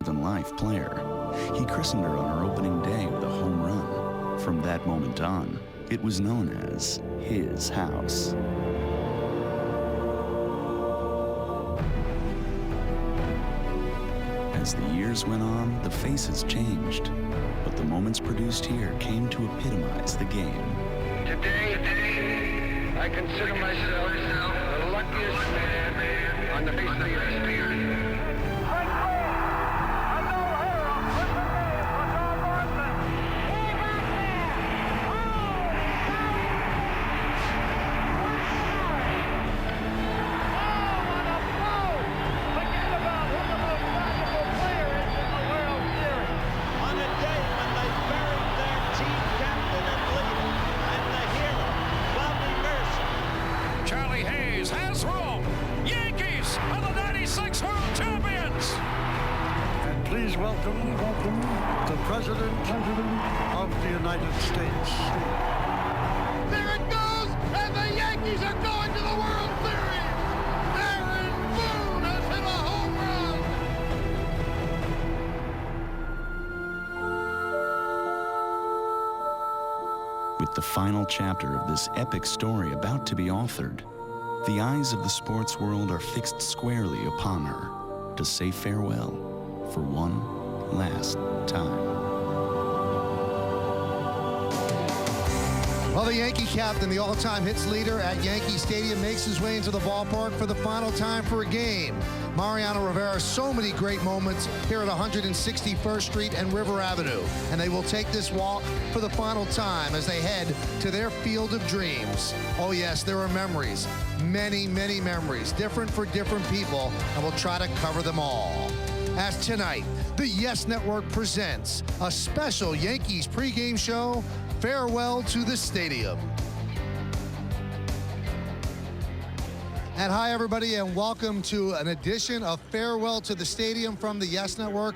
larger-than-life player. He christened her on her opening day with a home run. From that moment on, it was known as his house. As the years went on, the faces changed, but the moments produced here came to epitomize the game. Today, I consider myself the luckiest man on the face of the earth. Has room. Yankees are the 96 World Champions. And please welcome the President of the United States. There it goes, and the Yankees are going to the World Series. Aaron Boone has hit a home run. With the final chapter of this epic story about to be authored, the eyes of the sports world are fixed squarely upon her to say farewell for one last time. Well, the Yankee captain, the all-time hits leader at Yankee Stadium, makes his way into the ballpark for the final time for a game. Mariano Rivera, so many great moments here at 161st Street and River Avenue. And they will take this walk for the final time as they head to their field of dreams. Oh yes, there are memories, many, many memories, different for different people, and we'll try to cover them all. As tonight, the Yes Network presents a special Yankees pregame show, Farewell to the Stadium. And hi, everybody, and welcome to an edition of Farewell to the Stadium from the Yes Network.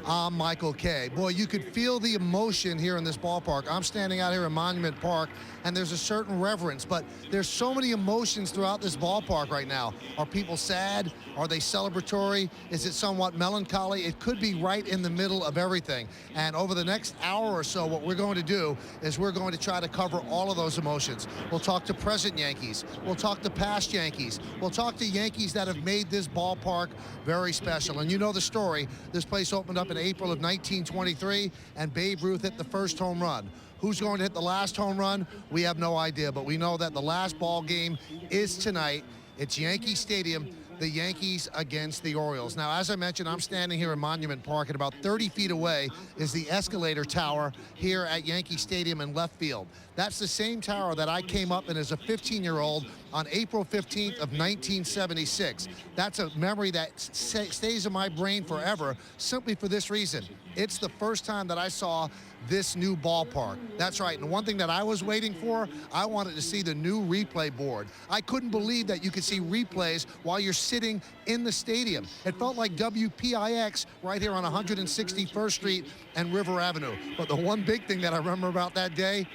I'm Michael Kay. Boy, you could feel the emotion here in this ballpark. I'm standing out here in Monument Park, and there's a certain reverence, but there's so many emotions throughout this ballpark right now. Are people sad? Are they celebratory? Is it somewhat melancholy? It could be right in the middle of everything. And over the next hour or so, what we're going to do is we're going to try to cover all of those emotions. We'll talk to present Yankees. We'll talk to past Yankees. We'll talk to Yankees that have made this ballpark very special. And you know the story. This place opened up in April of 1923, and Babe Ruth hit the first home run. Who's going to hit the last home run? We have no idea, but we know that the last ball game is tonight. It's Yankee Stadium, the Yankees against the Orioles. Now, as I mentioned, I'm standing here in Monument Park, and about 30 feet away is the escalator tower here at Yankee Stadium in left field. That's the same tower that I came up in as a 15-year-old on April 15th of 1976. That's a memory that stays in my brain forever, simply for this reason. It's the first time that I saw this new ballpark. That's right, and one thing that I was waiting for, I wanted to see the new replay board. I couldn't believe that you could see replays while you're sitting in the stadium. It felt like WPIX right here on 161st Street and River Avenue. But the one big thing that I remember about that day,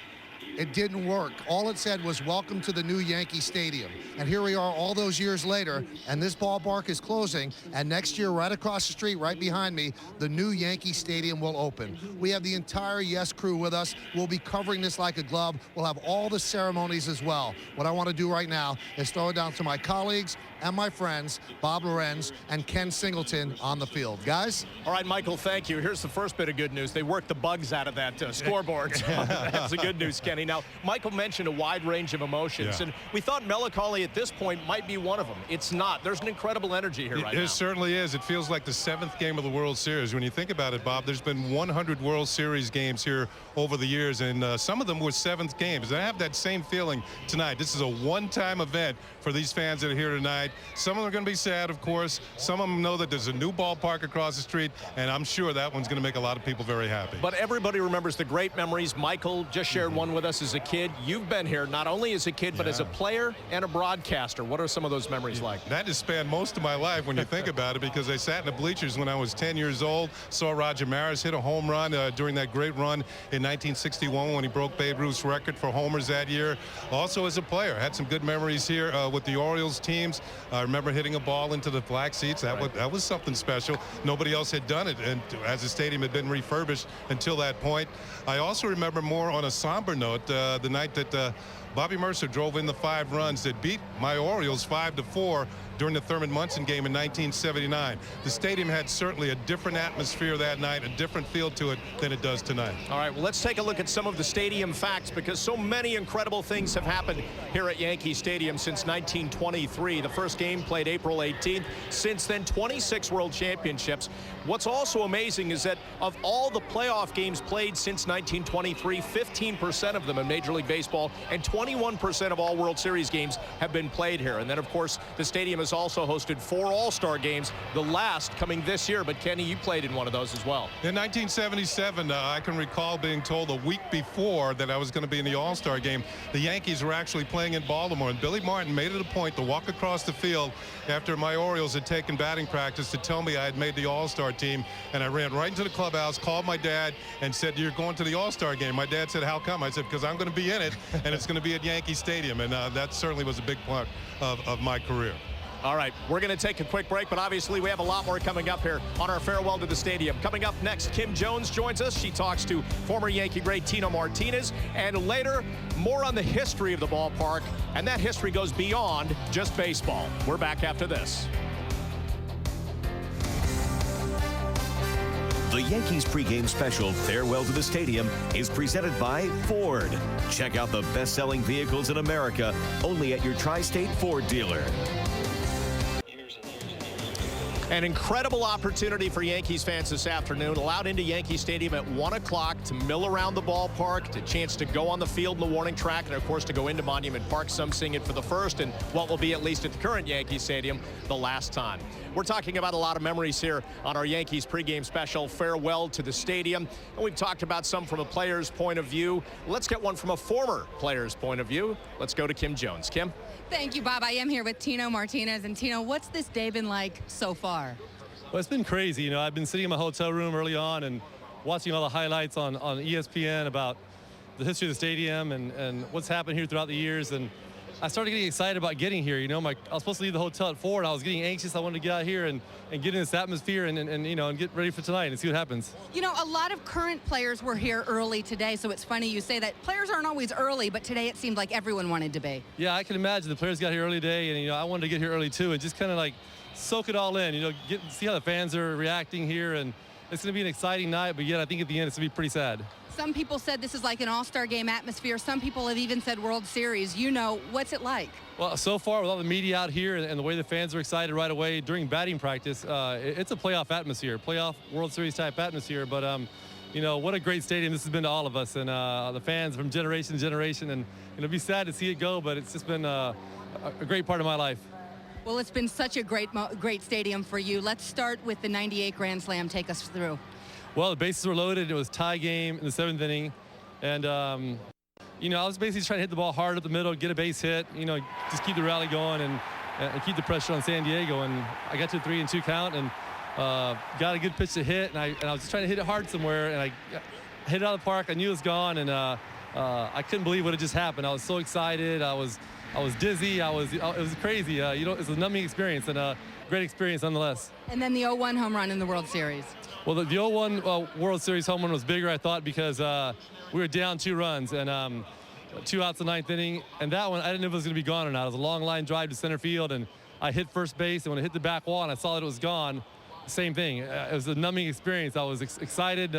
it didn't work. All it said was, welcome to the new Yankee Stadium. And here we are all those years later, and this ballpark is closing, and next year, right across the street, right behind me, the new Yankee Stadium will open. We have the entire Yes crew with us. We'll be covering this like a glove. We'll have all the ceremonies as well. What I want to do right now is throw it down to my colleagues and my friends, Bob Lorenz and Ken Singleton on the field. Guys? All right, Michael, thank you. Here's the first bit of good news. They worked the bugs out of that scoreboard. So that's the good news, Kenny. Now, Michael mentioned a wide range of emotions, and we thought melancholy at this point might be one of them. It's not. There's an incredible energy here right now. It certainly is. It feels like the 7th game of the World Series. When you think about it, Bob, there's been 100 World Series games here over the years, and some of them were 7th games. I have that same feeling tonight. This is a one-time event for these fans that are here tonight. Some of them are going to be sad, of course. Some of them know that there's a new ballpark across the street, and I'm sure that one's going to make a lot of people very happy. But everybody remembers the great memories. Michael just shared one with us as a kid. You've been here not only as a kid, but as a player and a broadcaster. What are some of those memories like? That has spanned most of my life when you think about it, because I sat in the bleachers when I was 10 years old, saw Roger Maris hit a home run during that great run in 1961 when he broke Babe Ruth's record for homers that year. Also as a player, had some good memories here with the Orioles teams. I remember hitting a ball into the black seats. That was something special. Nobody else had done it, and as the stadium had been refurbished until that point. I also remember, more on a somber note, the night that Bobby Mercer drove in the 5 runs that beat my Orioles 5-4 during the Thurman Munson game in 1979. The stadium had certainly a different atmosphere that night, a different feel to it than it does tonight. All right, well, let's take a look at some of the stadium facts, because so many incredible things have happened here at Yankee Stadium since 1923. The first game played April 18th. Since then, 26 World Championships. What's also amazing is that of all the playoff games played since 1923, 15% of them in Major League Baseball and 21% of all World Series games have been played here. And then, of course, the stadium has also hosted 4 All-Star games, the last coming this year. But Kenny, you played in one of those as well. In 1977, I can recall being told a week before that I was going to be in the All-Star game. The Yankees were actually playing in Baltimore, and Billy Martin made it a point to walk across the field after my Orioles had taken batting practice to tell me I had made the All-Star team. And I ran right into the clubhouse, called my dad, and said, "You're going to the All-Star game." My dad said, "How come?" I said, "Because I'm going to be in it, and it's going to be at Yankee Stadium." And that certainly was a big part of my career. All right, we're going to take a quick break, but obviously we have a lot more coming up here on our farewell to the stadium. Coming up next, Kim Jones joins us. She talks to former Yankee great Tino Martinez, and later, more on the history of the ballpark, and that history goes beyond just baseball. We're back after this. The Yankees pregame special, Farewell to the Stadium, is presented by Ford. Check out the best-selling vehicles in America, only at your Tri-State Ford dealer. An incredible opportunity for Yankees fans this afternoon, allowed into Yankee Stadium at 1 o'clock to mill around the ballpark, the chance to go on the field in the warning track, and of course to go into Monument Park, some seeing it for the first and what will be, at least at the current Yankee Stadium, the last time. We're talking about a lot of memories here on our Yankees pregame special, Farewell to the Stadium. And we've talked about some from a player's point of view. Let's get one from a former player's point of view. Let's go to Kim Jones. Kim? Thank you, Bob. I am here with Tino Martinez. And Tino, what's this day been like so far? Well, it's been crazy. You know, I've been sitting in my hotel room early on and watching all the highlights on ESPN about the history of the stadium and what's happened here throughout the years. And I started getting excited about getting here. You know, I was supposed to leave the hotel at 4, and I was getting anxious. I wanted to get out here and get in this atmosphere and you know, and get ready for tonight and see what happens. You know, a lot of current players were here early today, so it's funny you say that. Players aren't always early, but today it seemed like everyone wanted to be. Yeah, I can imagine the players got here early today, and you know, I wanted to get here early too, and just kind of like soak it all in. You know, see how the fans are reacting here, and it's going to be an exciting night. But yet, I think at the end it's going to be pretty sad. Some people said this is like an all-star game atmosphere. Some people have even said World Series. You know, what's it like? Well, so far, with all the media out here and the way the fans are excited right away during batting practice, it's a playoff atmosphere, playoff World Series type atmosphere. But, you know, what a great stadium this has been to all of us and the fans from generation to generation. And it'll be sad to see it go, but it's just been a great part of my life. Well, it's been such a great stadium for you. Let's start with the 98 Grand Slam. Take us through. Well, the bases were loaded. It was a tie game in the 7th inning. And, you know, I was basically trying to hit the ball hard up the middle, get a base hit, you know, just keep the rally going and keep the pressure on San Diego. And I got to a 3-2 count and got a good pitch to hit. And I was just trying to hit it hard somewhere. And I hit it out of the park. I knew it was gone. And I couldn't believe what had just happened. I was so excited. I was dizzy. It was crazy. You know, it was a numbing experience and a great experience nonetheless. And then the 0-1 home run in the World Series. Well, the 0-1 World Series home run was bigger, I thought, because we were down 2 runs and 2 outs in the 9th inning. And that one, I didn't know if it was going to be gone or not. It was a long line drive to center field, and I hit first base. And when I hit the back wall and I saw that it was gone, same thing. It was a numbing experience. I was excited, you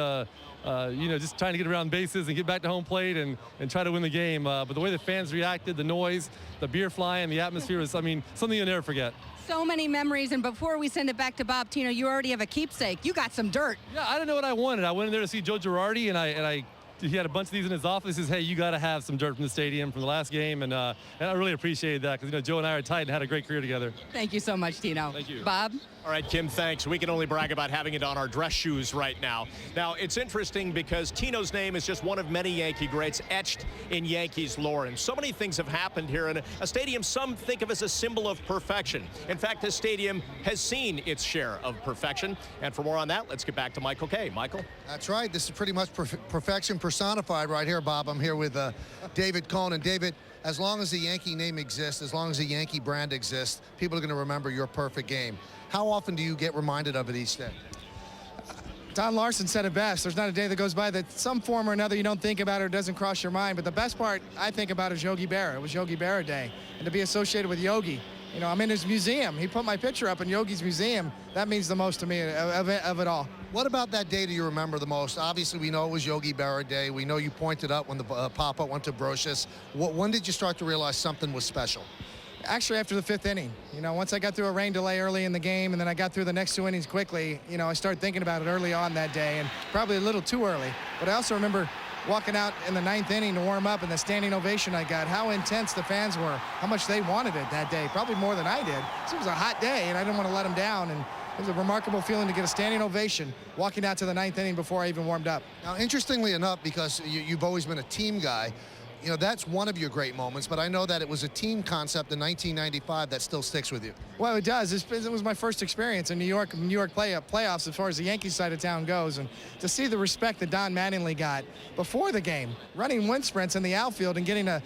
know, just trying to get around bases and get back to home plate and try to win the game. But the way the fans reacted, the noise, the beer flying, the atmosphere was, I mean, something you'll never forget. So many memories, and before we send it back to Bob, Tino, you already have a keepsake. You got some dirt. Yeah, I didn't know what I wanted. I went in there to see Joe Girardi, and he had a bunch of these in his office. He says, "Hey, you got to have some dirt from the stadium from the last game," and I really appreciated that because, you know, Joe and I are tight and had a great career together. Thank you so much, Tino. Thank you. Bob? All right, Kim, thanks. We can only brag about having it on our dress shoes right now. Now, it's interesting because Tino's name is just one of many Yankee greats etched in Yankees lore. And so many things have happened here in a stadium some think of as a symbol of perfection. In fact, this stadium has seen its share of perfection. And for more on that, let's get back to Michael Kay. Michael? That's right. This is pretty much perfection personified right here, Bob. I'm here with David Cone. And David, as long as the Yankee name exists, as long as the Yankee brand exists, people are going to remember your perfect game. How often do you get reminded of it each day? Don Larson said it best. There's not a day that goes by that some form or another you don't think about or doesn't cross your mind. But the best part I think about is Yogi Berra. It was Yogi Berra Day. And to be associated with Yogi, you know, I'm in his museum. He put my picture up in Yogi's museum. That means the most to me of it all. What about that day do you remember the most? Obviously, we know it was Yogi Berra Day. We know you pointed up when the pop-up went to Brocious. When did you start to realize something was special? Actually, after the 5th inning. You know, once I got through a rain delay early in the game and then I got through the next 2 innings quickly, you know, I started thinking about it early on that day, and probably a little too early. But I also remember walking out in the 9th inning to warm up and the standing ovation I got, how intense the fans were, how much they wanted it that day, probably more than I did. It was a hot day, and I didn't want to let them down. And it was a remarkable feeling to get a standing ovation walking out to the 9th inning before I even warmed up. Now, interestingly enough, because you've always been a team guy, you know, that's one of your great moments, but I know that it was a team concept in 1995 that still sticks with you. Well, it does. It was my first experience in New York playoffs as far as the Yankee side of town goes. And to see the respect that Don Mattingly got before the game, running wind sprints in the outfield and getting an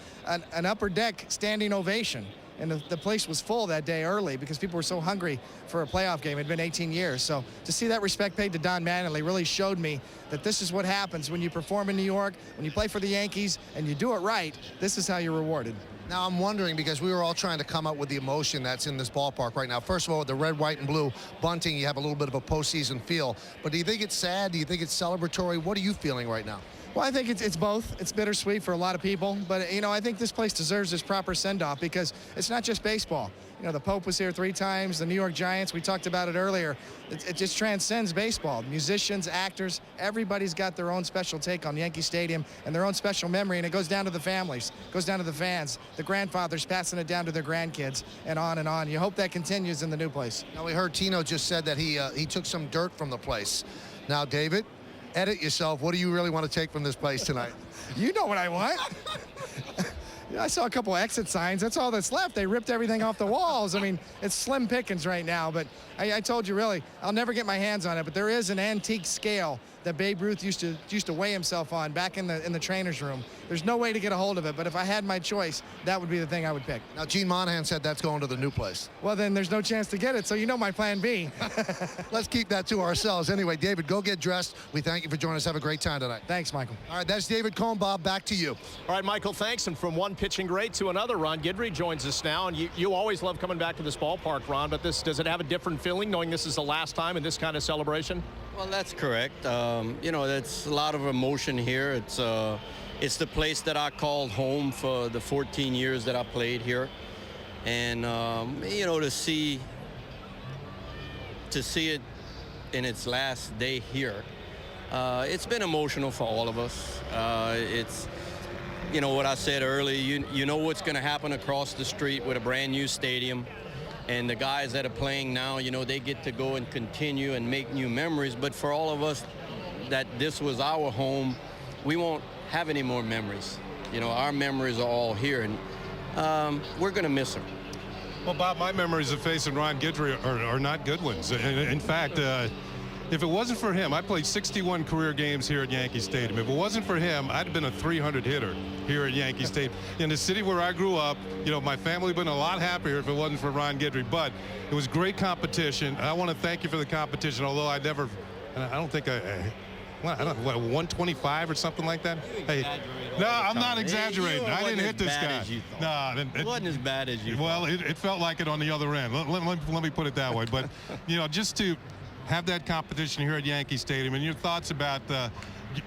upper deck standing ovation. And the place was full that day early because people were so hungry for a playoff game. It had been 18 years. So to see that respect paid to Don Mattingly really showed me that this is what happens when you perform in New York, when you play for the Yankees, and you do it right. This is how you're rewarded. Now, I'm wondering, because we were all trying to come up with the emotion that's in this ballpark right now. First of all, with the red, white, and blue bunting, you have a little bit of a postseason feel. But do you think it's sad? Do you think it's celebratory? What are you feeling right now? Well, I think it's both. It's bittersweet for a lot of people, but you know, I think this place deserves its proper send-off because it's not just baseball. You know, the Pope was here 3 times, the New York Giants, we talked about it earlier. It just transcends baseball. Musicians, actors, everybody's got their own special take on Yankee Stadium and their own special memory, and it goes down to the families, goes down to the fans, the grandfathers passing it down to their grandkids, and on and on. You hope that continues in the new place. Now, we heard Tino just said that he took some dirt from the place. Now, David, edit yourself. What do you really want to take from this place tonight? You know what I want. I saw a couple exit signs. That's all that's left. They ripped everything off the walls. I mean, it's slim pickings right now, but I told you, really, I'll never get my hands on it, but there is an antique scale that Babe Ruth used to weigh himself on back in the trainer's room. There's no way to get a hold of it, but if I had my choice, that would be the thing I would pick. Now, Gene Monahan said that's going to the new place. Well, then there's no chance to get it, so you know my plan B. Let's keep that to ourselves. Anyway, David, go get dressed. We thank you for joining us. Have a great time tonight. Thanks, Michael. All right, that's David Cone. Bob, back to you. All right, Michael, thanks. And from one pitching great to another, Ron Guidry joins us now. And you always love coming back to this ballpark, Ron, but does it have a different feeling knowing this is the last time in this kind of celebration? Well, that's correct. You know, that's a lot of emotion here. It's the place that I called home for the 14 years that I played here. And, you know, to see it in its last day here, it's been emotional for all of us. It's, you know, what I said earlier, you know what's going to happen across the street with a brand new stadium. And the guys that are playing now, you know, they get to go and continue and make new memories. But for all of us that this was our home, we won't have any more memories. You know, our memories are all here, and we're going to miss her. Well, Bob, my memories of facing Ron Guidry are not good ones. In fact, if it wasn't for him, I played 61 career games here at Yankee Stadium. If it wasn't for him, I'd have been a 300 hitter here at Yankee Stadium. In the city where I grew up, you know, my family would have been a lot happier if it wasn't for Ron Guidry. But it was great competition. I want to thank you for the competition, although I don't think what, 125 or something like that? Hey, no, I'm not exaggerating. I didn't hit this guy. No, it wasn't as bad as you thought. Well, it felt like it on the other end. Let me put it that way. But, you know, just to have that competition here at Yankee Stadium, and your thoughts about this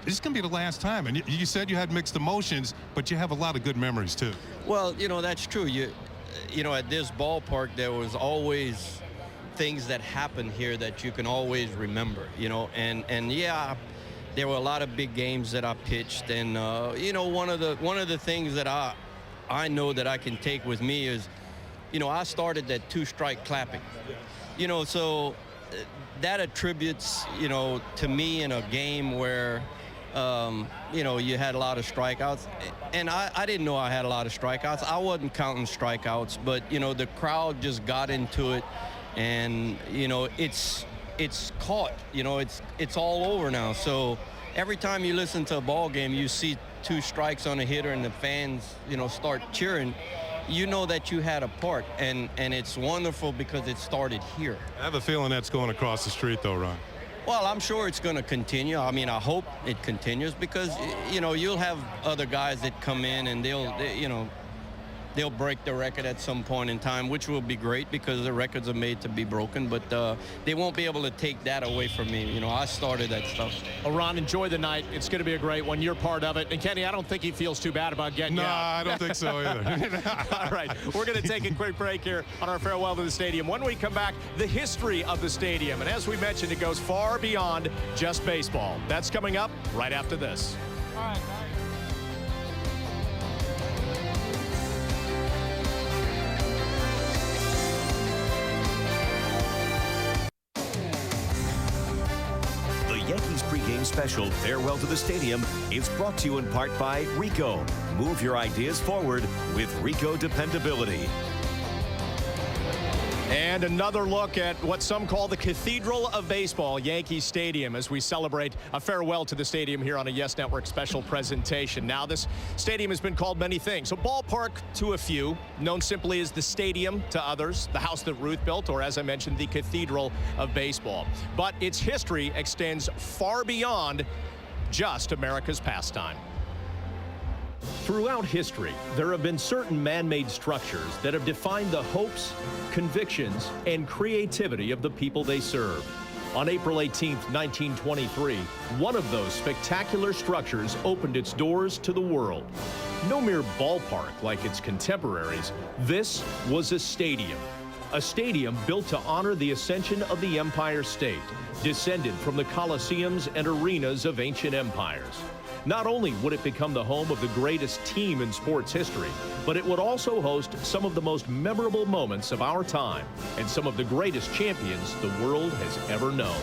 is going to be the last time. And you said you had mixed emotions, but you have a lot of good memories too. Well, you know, that's true. You know, at this ballpark, there was always things that happened here that you can always remember. You know, and yeah, there were a lot of big games that I pitched, and you know, one of the things that I know that I can take with me is, you know, I started that 2-strike clapping. You know, so that attributes, to me in a game where, you had a lot of strikeouts. And I didn't know I had a lot of strikeouts. I wasn't counting strikeouts, but, the crowd just got into it. And, it's caught. It's all over now. So every time you listen to a ball game, you see 2 strikes on a hitter and the fans, start cheering. You know that you had a part, and it's wonderful because it started here. I have a feeling that's going across the street, though, Ron. Well, I'm sure it's going to continue. I mean, I hope it continues because, you'll have other guys that come in and they'll break the record at some point in time, which will be great because the records are made to be broken, but they won't be able to take that away from me. I started that stuff. Well, Ron, enjoy the night. It's going to be a great one. You're part of it. And Kenny, I don't think he feels too bad about getting out. I don't think so either. All right, we're going to take a quick break here on our farewell to the stadium. When we come back, the history of the stadium. And as we mentioned, it goes far beyond just baseball. That's coming up right after this. All right, guys. Yankees pregame special, Farewell to the Stadium, is brought to you in part by Rico. Move your ideas forward with Rico Dependability. And another look at what some call the Cathedral of Baseball, Yankee Stadium, as we celebrate a farewell to the stadium here on a Yes Network special presentation. Now, this stadium has been called many things. A ballpark to a few, known simply as the stadium to others, the house that Ruth built, or as I mentioned, the Cathedral of Baseball. But its history extends far beyond just America's pastime. Throughout history, there have been certain man-made structures that have defined the hopes, convictions, and creativity of the people they serve. On April 18, 1923, one of those spectacular structures opened its doors to the world. No mere ballpark like its contemporaries, this was a stadium. A stadium built to honor the ascension of the Empire State, descended from the coliseums and arenas of ancient empires. Not only would it become the home of the greatest team in sports history, but it would also host some of the most memorable moments of our time and some of the greatest champions the world has ever known.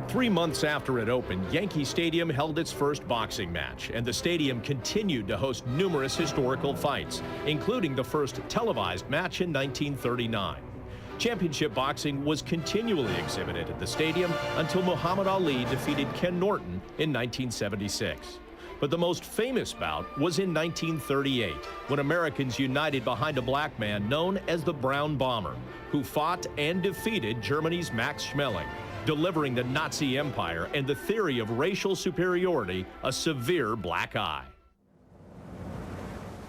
3 months after it opened, Yankee Stadium held its first boxing match, and the stadium continued to host numerous historical fights, including the first televised match in 1939. Championship boxing was continually exhibited at the stadium until Muhammad Ali defeated Ken Norton in 1976. But the most famous bout was in 1938, when Americans united behind a black man known as the Brown Bomber, who fought and defeated Germany's Max Schmeling, delivering the Nazi Empire and the theory of racial superiority a severe black eye.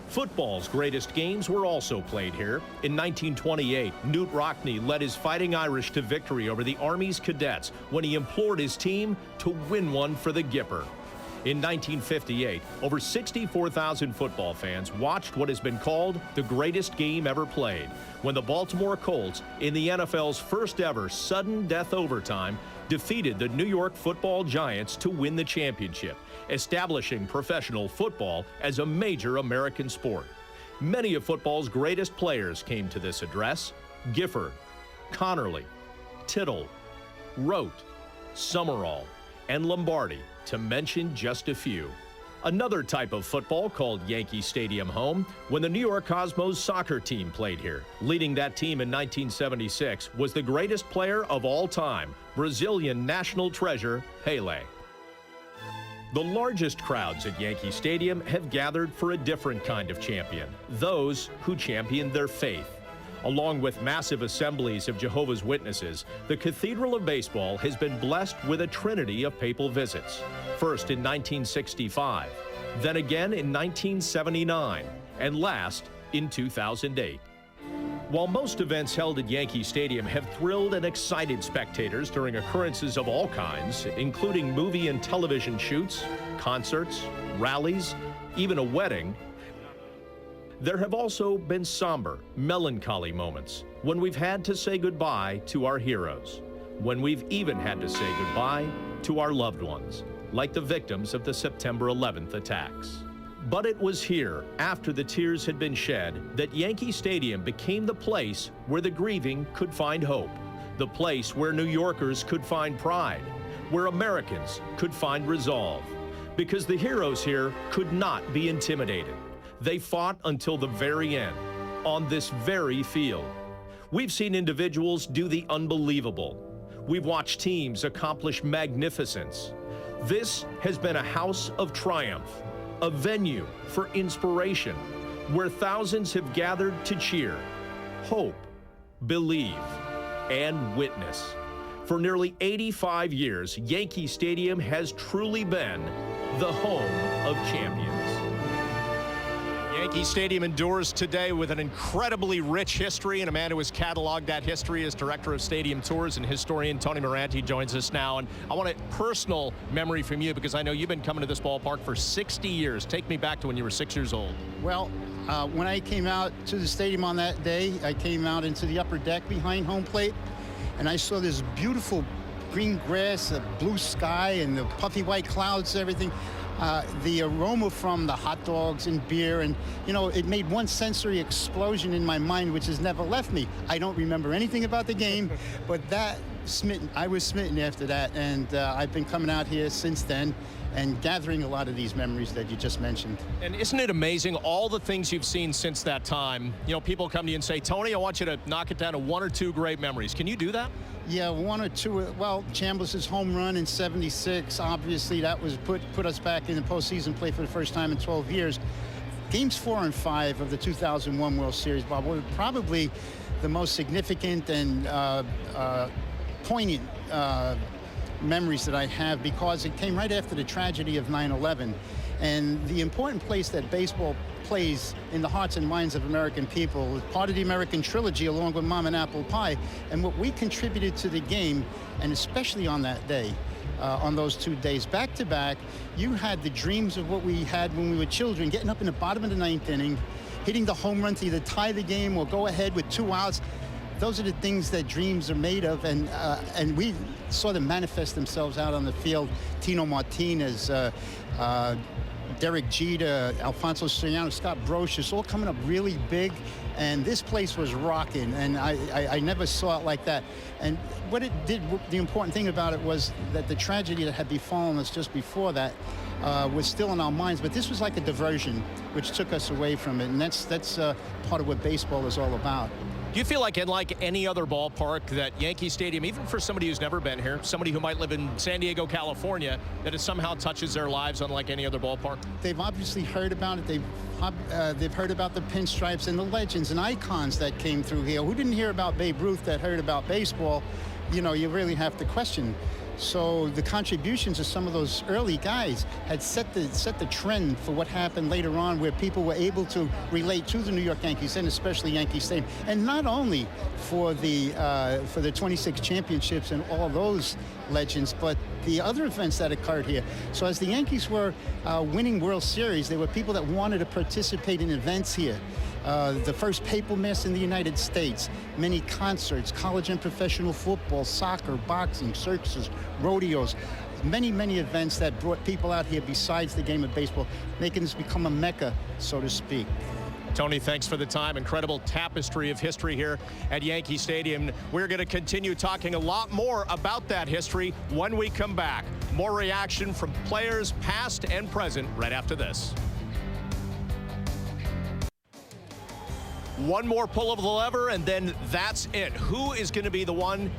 Football's greatest games were also played here. In 1928, Knute Rockne led his Fighting Irish to victory over the Army's cadets when he implored his team to win one for the Gipper. In 1958, over 64,000 football fans watched what has been called the greatest game ever played, when the Baltimore Colts, in the NFL's first ever sudden death overtime, defeated the New York Football Giants to win the championship, establishing professional football as a major American sport. Many of football's greatest players came to this address: Gifford, Connerly, Tittle, Rote, Summerall, and Lombardi, to mention just a few. Another type of football called Yankee Stadium home when the New York Cosmos soccer team played here. Leading that team in 1976 was the greatest player of all time, Brazilian national treasure, Pelé. The largest crowds at Yankee Stadium have gathered for a different kind of champion, those who championed their faith. Along with massive assemblies of Jehovah's Witnesses, the Cathedral of Baseball has been blessed with a trinity of papal visits. First in 1965, then again in 1979, and last in 2008. While most events held at Yankee Stadium have thrilled and excited spectators during occurrences of all kinds, including movie and television shoots, concerts, rallies, even a wedding, there have also been somber, melancholy moments when we've had to say goodbye to our heroes, when we've even had to say goodbye to our loved ones, like the victims of the September 11th attacks. But it was here, after the tears had been shed, that Yankee Stadium became the place where the grieving could find hope, the place where New Yorkers could find pride, where Americans could find resolve. Because the heroes here could not be intimidated. They fought until the very end, on this very field. We've seen individuals do the unbelievable. We've watched teams accomplish magnificence. This has been a house of triumph, a venue for inspiration, where thousands have gathered to cheer, hope, believe, and witness. For nearly 85 years, Yankee Stadium has truly been the home of champions. Yankee Stadium endures today with an incredibly rich history, and a man who has cataloged that history is Director of Stadium Tours and historian Tony Moranti joins us now. And I want a personal memory from you, because I know you've been coming to this ballpark for 60 years. Take me back to when you were 6 years old. Well, when I came out to the stadium on that day, I came out into the upper deck behind home plate, and I saw this beautiful green grass, a blue sky, and the puffy white clouds, everything. The aroma from the hot dogs and beer, and it made one sensory explosion in my mind which has never left me. I don't remember anything about the game, but I was smitten after that, and I've been coming out here since then and gathering a lot of these memories that you just mentioned. And isn't it amazing all the things you've seen since that time? People come to you and say, Tony, I want you to knock it down to one or two great memories. Can you do that? Yeah, one or two. Well, Chambliss's home run in '76, obviously that was put us back in the postseason play for the first time in 12 years. Games 4 and 5 of the 2001 World Series, Bob, were probably the most significant and poignant memories that I have, because it came right after the tragedy of 9/11. And the important place that baseball plays in the hearts and minds of American people is part of the American trilogy, along with Mom and Apple Pie. And what we contributed to the game, and especially on that day, on those 2 days back to back, you had the dreams of what we had when we were children, getting up in the bottom of the 9th inning, hitting the home run to either tie the game or go ahead with 2 outs. Those are the things that dreams are made of, and we saw them manifest themselves out on the field. Tino Martinez, Derek Jeter, Alfonso Soriano, Scott Brocious, all coming up really big, and this place was rocking, and I never saw it like that. And what it did, the important thing about it was that the tragedy that had befallen us just before that was still in our minds, but this was like a diversion, which took us away from it, and that's part of what baseball is all about. Do you feel like, unlike any other ballpark, that Yankee Stadium, even for somebody who's never been here, somebody who might live in San Diego, California, that it somehow touches their lives unlike any other ballpark? They've obviously heard about it. They've heard about the pinstripes and the legends and icons that came through here. Who didn't hear about Babe Ruth that heard about baseball? You really have to question. So the contributions of some of those early guys had set the trend for what happened later on, where people were able to relate to the New York Yankees, and especially Yankee Stadium, and not only for the 26 championships and all those legends, but the other events that occurred here. So as the Yankees were winning World Series, there were people that wanted to participate in events here. The first paper mass in the United States, many concerts, college and professional football, soccer, boxing, circuses, rodeos, many events that brought people out here besides the game of baseball, making this become a mecca, so to speak. Tony, thanks for the time. Incredible tapestry of history here at Yankee Stadium. We're going to continue talking a lot more about that history when we come back. More reaction from players past and present right after this. One more pull of the lever, and then that's it. Who is going to be the one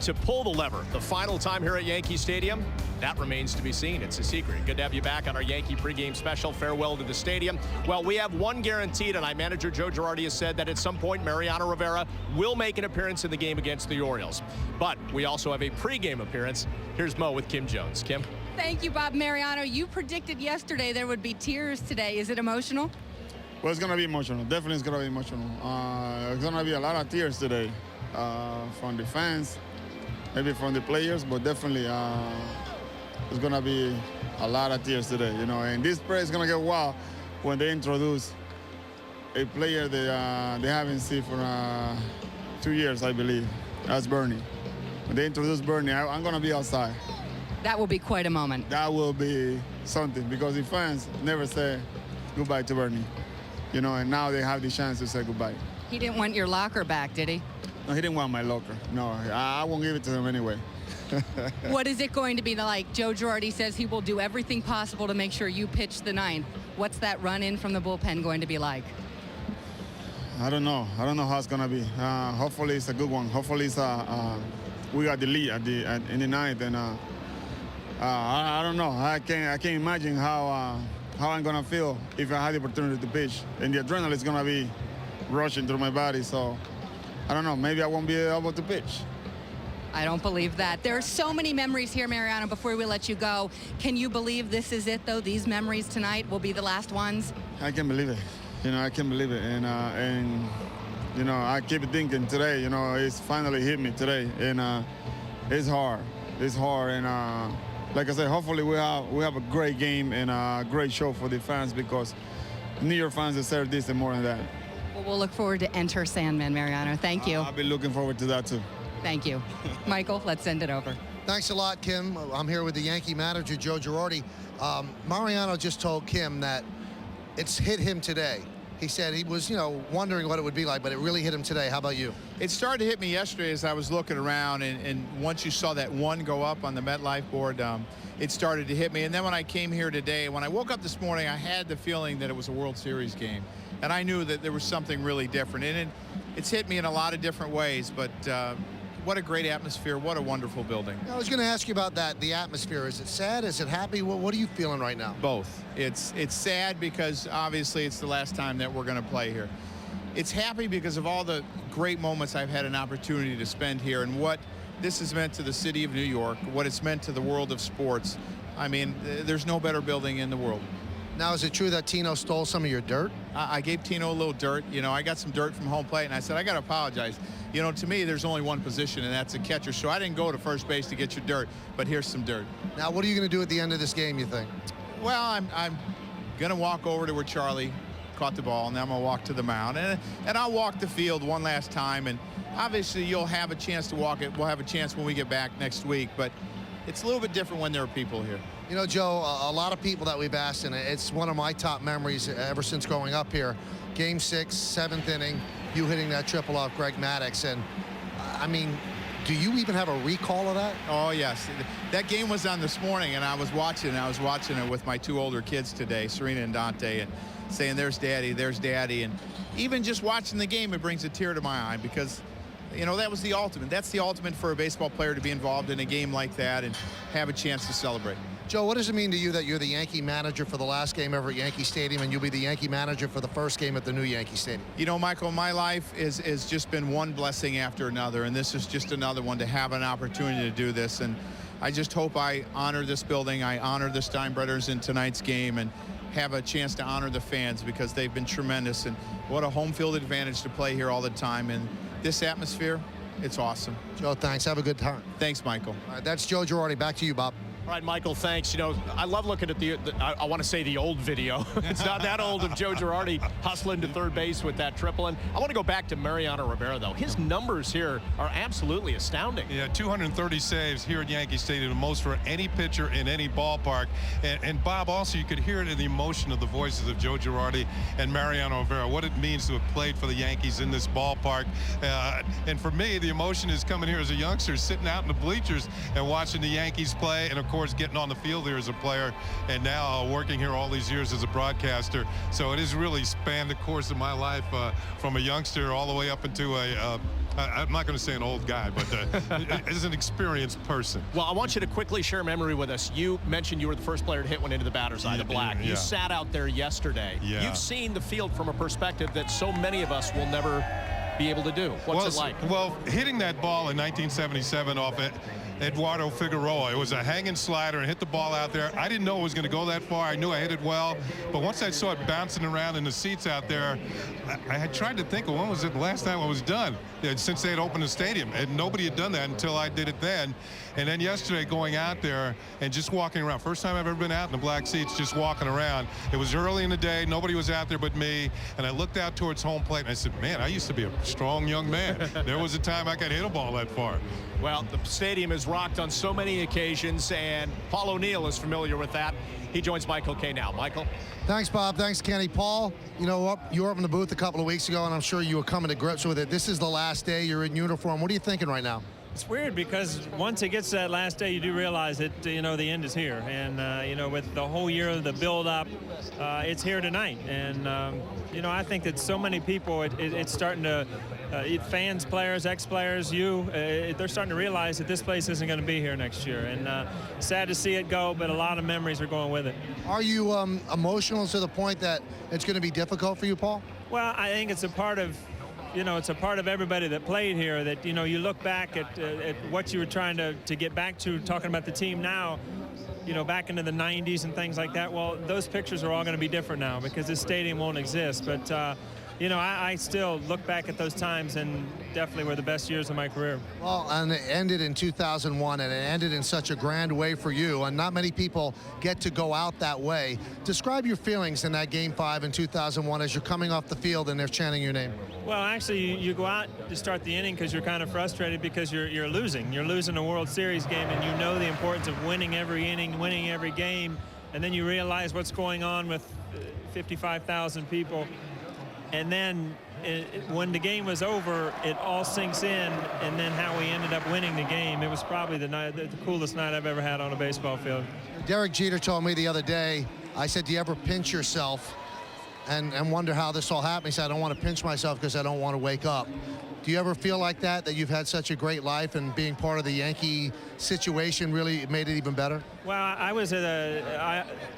to pull the lever the final time here at Yankee Stadium? That remains to be seen. It's a secret. Good to have you back on our Yankee pregame special. Farewell to the stadium. Well, we have one guaranteed, and manager Joe Girardi has said that at some point Mariano Rivera will make an appearance in the game against the Orioles. But we also have a pregame appearance. Here's Mo with Kim Jones. Kim? Thank you, Bob. Mariano, you predicted yesterday there would be tears today. Is it emotional? Well, it's going to be emotional. Definitely it's going to be emotional. It's going to be a lot of tears today from the fans, maybe from the players, but definitely it's going to be a lot of tears today, And this play is going to get wild when they introduce a player they haven't seen for 2 years, I believe. That's Bernie. When they introduce Bernie, I'm going to be outside. That will be quite a moment. That will be something, because the fans never say goodbye to Bernie. And now they have the chance to say goodbye. He didn't want your locker back, did he? No, he didn't want my locker. No, I won't give it to him anyway. What is it going to be like? Joe Girardi says he will do everything possible to make sure you pitch the ninth. What's that run in from the bullpen going to be like? I don't know. I don't know how it's gonna be. Hopefully it's a good one. Hopefully it's we got the lead in the ninth, and I don't know. I can't imagine how I'm gonna feel if I had the opportunity to pitch, and the adrenaline is gonna be rushing through my body. So I don't know. Maybe I won't be able to pitch. I don't believe that. There are so many memories here, Mariano, before we let you go. Can you believe this is it, though? These memories tonight will be the last ones? I can't believe it. I can't believe it. And I keep thinking today, it's finally hit me today. And it's hard. It's hard. And like I said, hopefully we have a great game and a great show for the fans, because New York fans deserve this and more than that. Well, we'll look forward to Enter Sandman, Mariano. Thank you. I'll be looking forward to that, too. Thank you. Michael, let's send it over. Thanks a lot, Kim. I'm here with the Yankee manager, Joe Girardi. Mariano just told Kim that it's hit him today. He said he was, wondering what it would be like, but it really hit him today. How about you? It started to hit me yesterday as I was looking around, and once you saw that one go up on the MetLife board, it started to hit me. And then when I came here today, when I woke up this morning, I had the feeling that it was a World Series game. And I knew that there was something really different. And it's hit me in a lot of different ways, but what a great atmosphere. What a wonderful building. I was going to ask you about that, the atmosphere. Is it sad? Is it happy? What are you feeling right now? Both. It's sad because obviously it's the last time that we're going to play here. It's happy because of all the great moments I've had an opportunity to spend here and what this has meant to the city of New York, what it's meant to the world of sports. I mean, there's no better building in the world. Now, is it true that Tino stole some of your dirt? I gave Tino a little dirt. I got some dirt from home plate, and I said, I got to apologize. To me, there's only one position, and that's a catcher. So I didn't go to first base to get your dirt, but here's some dirt. Now, what are you going to do at the end of this game, you think? Well, I'm going to walk over to where Charlie caught the ball, and then I'm going to walk to the mound. And I'll walk the field one last time, and obviously you'll have a chance to walk it. We'll have a chance when we get back next week, but it's a little bit different when there are people here. Joe, a lot of people that we've asked, and it's one of my top memories ever since growing up here. Game 6, 7th inning, you hitting that triple off Greg Maddux. And, I mean, do you even have a recall of that? Oh, yes. That game was on this morning, and I was watching it with my two older kids today, Serena and Dante, and saying, there's Daddy, there's Daddy. And even just watching the game, it brings a tear to my eye because, that was the ultimate. That's the ultimate for a baseball player, to be involved in a game like that and have a chance to celebrate. Joe, what does it mean to you that you're the Yankee manager for the last game ever at Yankee Stadium, and you'll be the Yankee manager for the first game at the new Yankee Stadium? Michael, my life is just been one blessing after another, and this is just another one to have an opportunity to do this. And I just hope I honor this building, I honor the Steinbretters in tonight's game, and have a chance to honor the fans because they've been tremendous. And what a home field advantage to play here all the time. And this atmosphere, it's awesome. Joe, thanks. Have a good time. Thanks, Michael. All right, that's Joe Girardi. Back to you, Bob. All right, Michael, thanks. I love looking at I want to say the old video. It's not that old of Joe Girardi hustling to third base with that triple. And I want to go back to Mariano Rivera, though. His numbers here are absolutely astounding. Yeah, 230 saves here at Yankee Stadium, the most for any pitcher in any ballpark. And Bob, also, you could hear it in the emotion of the voices of Joe Girardi and Mariano Rivera, what it means to have played for the Yankees in this ballpark. And for me, the emotion is coming here as a youngster, sitting out in the bleachers and watching the Yankees play, and of course getting on the field here as a player, and now working here all these years as a broadcaster. So it has really spanned the course of my life from a youngster all the way up into I'm not going to say an old guy, but as an experienced person. Well, I want you to quickly share memory with us. You mentioned you were the first player to hit one into the batter's eye, the black. Yeah. You sat out there yesterday. Yeah. You've seen the field from a perspective that so many of us will never be able to do. What's it like? Well, hitting that ball in 1977 off it, Eduardo Figueroa. It was a hanging slider and hit the ball out there. I didn't know it was going to go that far. I knew I hit it well, but once I saw it bouncing around in the seats out there, I had tried to think of when was it the last time it was done since they had opened the stadium, and nobody had done that until I did it then. And then yesterday going out there and just walking around. First time I've ever been out in the black seats, just walking around. It was early in the day. Nobody was out there but me. And I looked out towards home plate and I said, man, I used to be a strong young man. There was a time I could hit a ball that far. Well, the stadium is has rocked on so many occasions, and Paul O'Neill is familiar with that. He joins Michael Kay now. Michael? Thanks, Bob. Thanks, Kenny. Paul, you know, you were up in the booth a couple of weeks ago, and I'm sure you were coming to grips with it. This is the last day. You're in uniform. What are you thinking right now? It's weird because once it gets to that last day, you do realize that, you know, the end is here. And, you know, with the whole year of the build-up, it's here tonight. And, you know, I think that so many people, it's starting to, fans, players, ex-players, they're starting to realize that this place isn't going to be here next year. And sad to see it go, but a lot of memories are going with it. Are you emotional to the point that it's going to be difficult for you, Paul? Well, I think it's a part of, you know, it's a part of everybody that played here that, you know, you look back at what you were trying to get back to, talking about the team now, you know, back into the 90s and things like that. Well, those pictures are all going to be different now because this stadium won't exist. But, you know, I still look back at those times and definitely were the best years of my career. Well, and it ended in 2001, and it ended in such a grand way for you, and not many people get to go out that way. Describe your feelings in that Game 5 in 2001 as you're coming off the field and they're chanting your name. Well, actually, you go out to start the inning because you're kind of frustrated because you're losing. You're losing a World Series game, and you know the importance of winning every inning, winning every game, and then you realize what's going on with 55,000 people. And then when the game was over, it all sinks in, and then how we ended up winning the game. It was probably the coolest night I've ever had on a baseball field. Derek Jeter told me the other day, I said, do you ever pinch yourself and wonder how this all happened? He said, I don't want to pinch myself because I don't want to wake up. Do you ever feel like that you've had such a great life and being part of the Yankee situation really made it even better? Well, I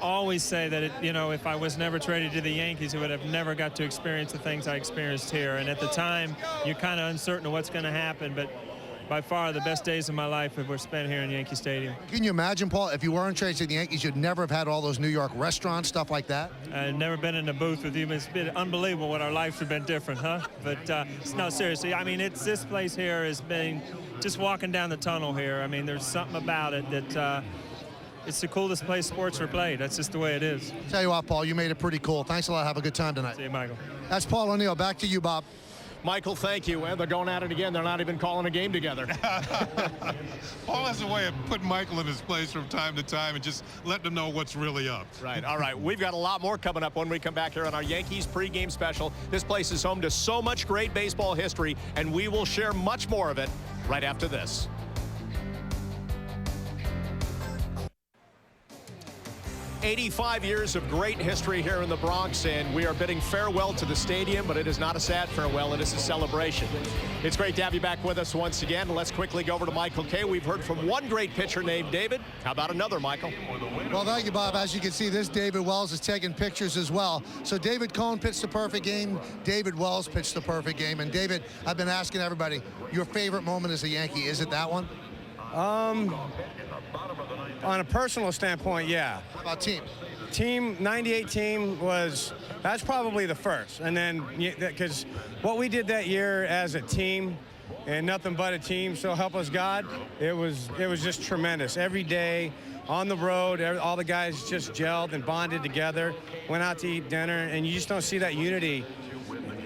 always say that, you know, if I was never traded to the Yankees, I would have never got to experience the things I experienced here. And at the time, you're kind of uncertain of what's going to happen. But by far, the best days of my life were spent here in Yankee Stadium. Can you imagine, Paul, if you weren't traded to the Yankees, you'd never have had all those New York restaurants, stuff like that? I've never been in a booth with you. It's been unbelievable what our lives have been different, huh? But no, seriously, I mean, this place here has been just walking down the tunnel here. I mean, there's something about it that it's the coolest place sports are played. That's just the way it is. Tell you what, Paul, you made it pretty cool. Thanks a lot. Have a good time tonight. See you, Michael. That's Paul O'Neill. Back to you, Bob. Michael, thank you. And they're going at it again. They're not even calling a game together. Paul has a way of putting Michael in his place from time to time and just letting him know what's really up. Right. All right. We've got a lot more coming up when we come back here on our Yankees pregame special. This place is home to so much great baseball history, and we will share much more of it right after this. "85 years of great history here in the Bronx, and we are bidding farewell to the stadium, but it is not a sad farewell. It is a celebration. It's great to have you back with us once again. Let's quickly go over to Michael Kay. We've heard from one great pitcher named David. How about another, Michael? Well, thank you, Bob. As you can see, this David Wells is taking pictures as well. So David Cohn pitched the perfect game. David Wells pitched the perfect game. And David, I've been asking everybody, your favorite moment as a Yankee, is it that one? On a personal standpoint, yeah. How about team? Team, 98 team that's probably the first. And then, because what we did that year as a team, and nothing but a team, so help us God, it was just tremendous. Every day, on the road, all the guys just gelled and bonded together, went out to eat dinner, and you just don't see that unity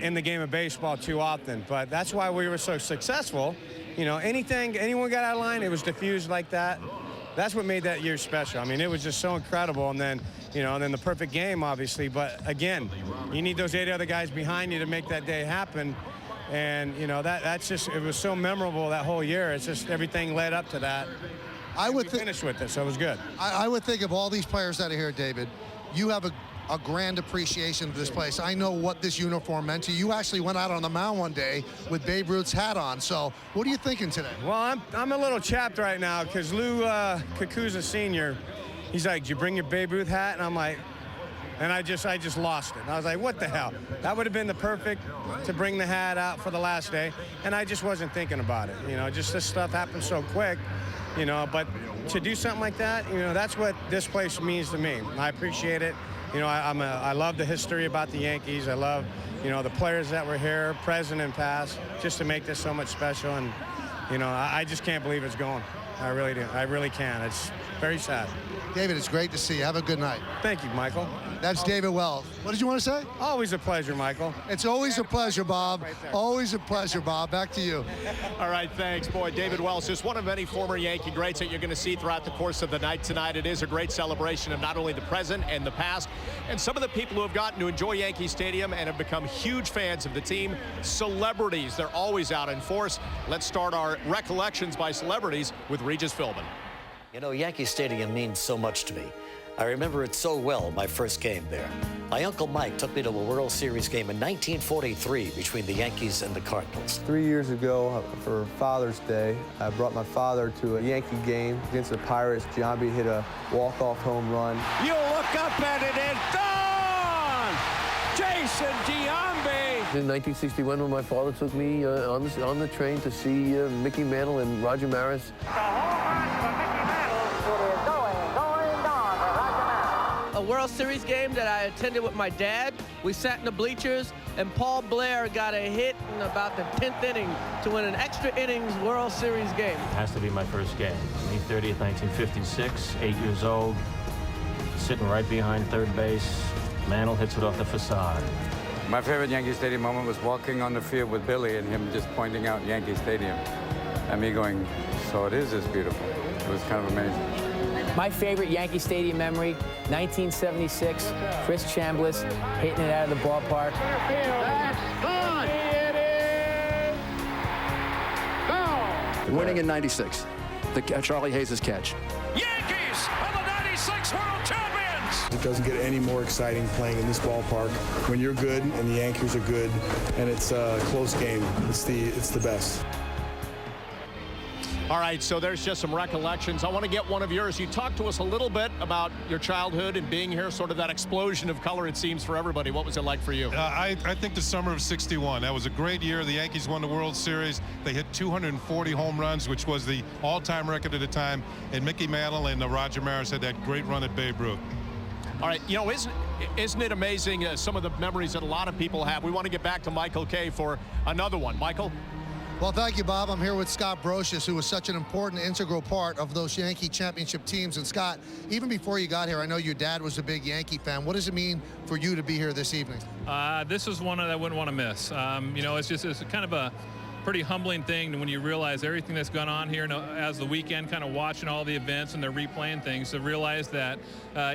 in the game of baseball too often. But that's why we were so successful. You know, anyone got out of line, it was diffused like that. That's what made that year special. I mean, it was just so incredible. And then, you know, and then the perfect game, obviously. But again, you need those 8 other guys behind you to make that day happen. And, you know, that's just, it was so memorable that whole year. It's just everything led up to that. I would finish with it, so it was good. I would think of all these players that are here, David, you have a grand appreciation of this place. I know what this uniform meant to you. You actually went out on the mound one day with Babe Ruth's hat on. So what are you thinking today? Well, I'm a little chapped right now because Lou Kakuza Sr., he's like, did you bring your Babe Ruth hat? And I'm like, and I just lost it. I was like, what the hell? That would have been the perfect to bring the hat out for the last day. And I just wasn't thinking about it. You know, just this stuff happened so quick, you know, but to do something like that, you know, that's what this place means to me. I appreciate it. You know, I love the history about the Yankees. I love, you know, the players that were here, present and past, just to make this so much special. And, you know, I just can't believe it's going. I really do. I really can't. It's very sad. David, it's great to see you. Have a good night. Thank you, Michael. That's David Wells. What did you want to say? Always a pleasure, Michael. It's always a pleasure, Bob. Always a pleasure, Bob. Back to you. All right, thanks, boy. David Wells is one of many former Yankee greats that you're going to see throughout the course of the night tonight. It is a great celebration of not only the present and the past, and some of the people who have gotten to enjoy Yankee Stadium and have become huge fans of the team. Celebrities, they're always out in force. Let's start our recollections by celebrities with Regis Philbin. You know, Yankee Stadium means so much to me. I remember it so well, my first game there. My Uncle Mike took me to a World Series game in 1943 between the Yankees and the Cardinals. 3 years ago, for Father's Day, I brought my father to a Yankee game against the Pirates. Giambi hit a walk-off home run. You look up and it is gone! Jason Giambi! In 1961, when my father took me on the train to see Mickey Mantle and Roger Maris. A World Series game that I attended with my dad. We sat in the bleachers, and Paul Blair got a hit in about the 10th inning to win an extra innings World Series game. It has to be my first game. May 30th, 1956, 8 years old, sitting right behind third base. Mantle hits it off the facade. My favorite Yankee Stadium moment was walking on the field with Billy and him just pointing out Yankee Stadium and me going, so it is this beautiful. It was kind of amazing. My favorite Yankee Stadium memory, 1976, Chris Chambliss hitting it out of the ballpark. Winning in 96, Charlie Hayes' catch. Yankees are the 96 World Champions! It doesn't get any more exciting playing in this ballpark when you're good and the Yankees are good and it's a close game. It's the best. All right, so there's just some recollections. I want to get one of yours. You talked to us a little bit about your childhood and being here, sort of that explosion of color, it seems, for everybody. What was it like for you? I think the summer of '61. That was a great year. The Yankees won the World Series. They hit 240 home runs, which was the all-time record at the time. And Mickey Mantle and Roger Maris had that great run at Babe Ruth. All right, you know, isn't it amazing some of the memories that a lot of people have? We want to get back to Michael Kay for another one. Michael? Well, thank you, Bob. I'm here with Scott Brocious, who was such an important, integral part of those Yankee championship teams. And Scott, even before you got here, I know your dad was a big Yankee fan. What does it mean for you to be here this evening? This is one that I wouldn't want to miss. You know, it's kind of a pretty humbling thing when you realize everything that's gone on here as the weekend, kind of watching all the events and they're replaying things, to realize that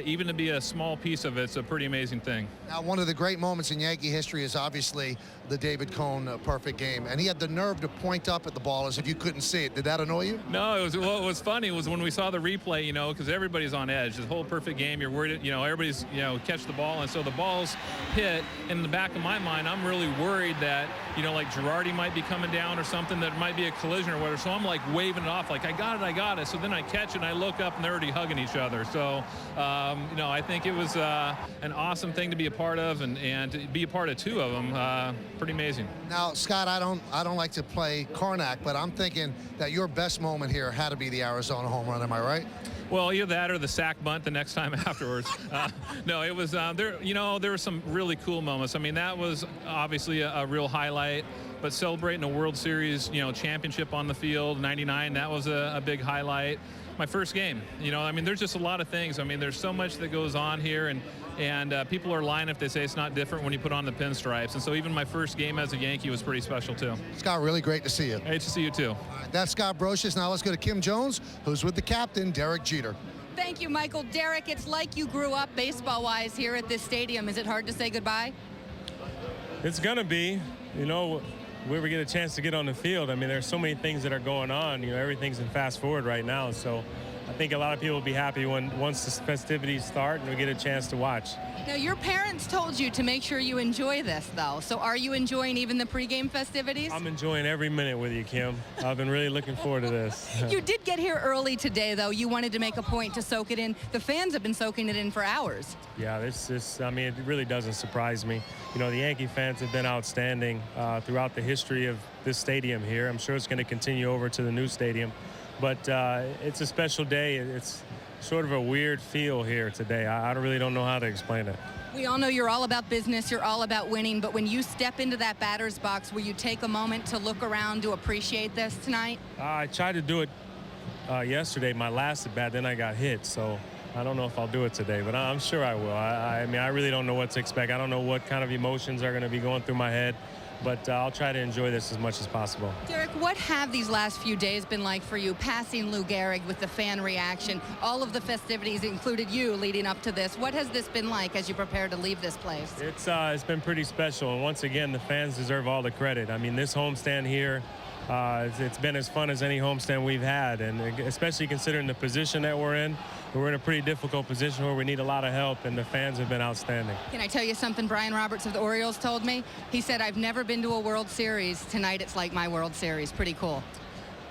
even to be a small piece of it's a pretty amazing thing. Now, one of the great moments in Yankee history is obviously the David Cone perfect game, and he had the nerve to point up at the ball as if you couldn't see it. Did that annoy you? No, what was funny was when we saw the replay, you know, because everybody's on edge. The whole perfect game, you're worried, you know, everybody's, you know, catch the ball, and so the ball's hit. In the back of my mind, I'm really worried that, you know, like Girardi might be coming down or something, that might be a collision or whatever. So I'm like waving it off, like I got it. So then I catch it and I look up and they're already hugging each other. So, you know, I think it was an awesome thing to be a part of, and to be a part of two of them. Pretty amazing. Now, Scott, I don't like to play Karnak, but I'm thinking that your best moment here had to be the Arizona home run. Am I right? Well, either that or the sack bunt the next time afterwards. No, it was there. You know, there were some really cool moments. I mean, that was obviously a real highlight. But celebrating a World Series, you know, championship on the field, '99, that was a big highlight. My first game, you know, I mean, there's just a lot of things. I mean, there's so much that goes on here, and people are lying if they say it's not different when you put on the pinstripes. And so even my first game as a Yankee was pretty special too. Scott, really great to see you. Great to see you too. That's Scott Brocious. Now let's go to Kim Jones, who's with the captain, Derek Jeter. Thank you, Michael. Derek, it's like you grew up baseball-wise here at this stadium. Is it hard to say goodbye? It's gonna be, you know, where we get a chance to get on the field. I mean, there's so many things that are going on. You know, everything's in fast forward right now. So I think a lot of people will be happy once the festivities start and we get a chance to watch. Now, your parents told you to make sure you enjoy this, though. So are you enjoying even the pregame festivities? I'm enjoying every minute with you, Kim. I've been really looking forward to this. You did get here early today, though. You wanted to make a point to soak it in. The fans have been soaking it in for hours. Yeah, I mean, it really doesn't surprise me. You know, the Yankee fans have been outstanding throughout the history of this stadium here. I'm sure it's going to continue over to the new stadium. But it's a special day. It's sort of a weird feel here today. I really don't know how to explain it. We all know you're all about business, you're all about winning, but when you step into that batter's box, will you take a moment to look around to appreciate this tonight? I tried to do it yesterday, my last at bat, then I got hit. So I don't know if I'll do it today, but I'm sure I will. I mean, I really don't know what to expect. I don't know what kind of emotions are going to be going through my head, but I'll try to enjoy this as much as possible. Derek, what have these last few days been like for you, passing Lou Gehrig with the fan reaction, all of the festivities included you leading up to this? What has this been like as you prepare to leave this place? It's been pretty special, and once again, the fans deserve all the credit. I mean, this homestand here, it's been as fun as any homestand we've had, and especially considering the position that we're in. We're in a pretty difficult position where we need a lot of help, and the fans have been outstanding. Can I tell you something Brian Roberts of the Orioles told me? He said, I've never been to a World Series. Tonight it's like my World Series. Pretty cool.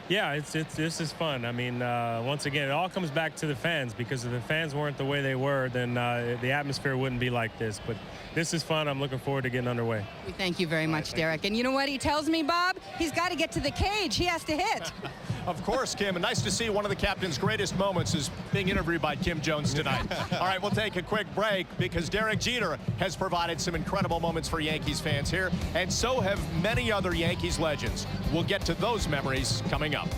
Yeah, this is fun. I mean, once again, it all comes back to the fans, because if the fans weren't the way they were, then the atmosphere wouldn't be like this. But this is fun. I'm looking forward to getting underway. We thank you very much, Derek. And you know what he tells me, Bob? He's got to get to the cage. He has to hit. Of course, Kim, and nice to see one of the captain's greatest moments is being interviewed by Kim Jones tonight. All right, we'll take a quick break because Derek Jeter has provided some incredible moments for Yankees fans here, and so have many other Yankees legends. We'll get to those memories coming up.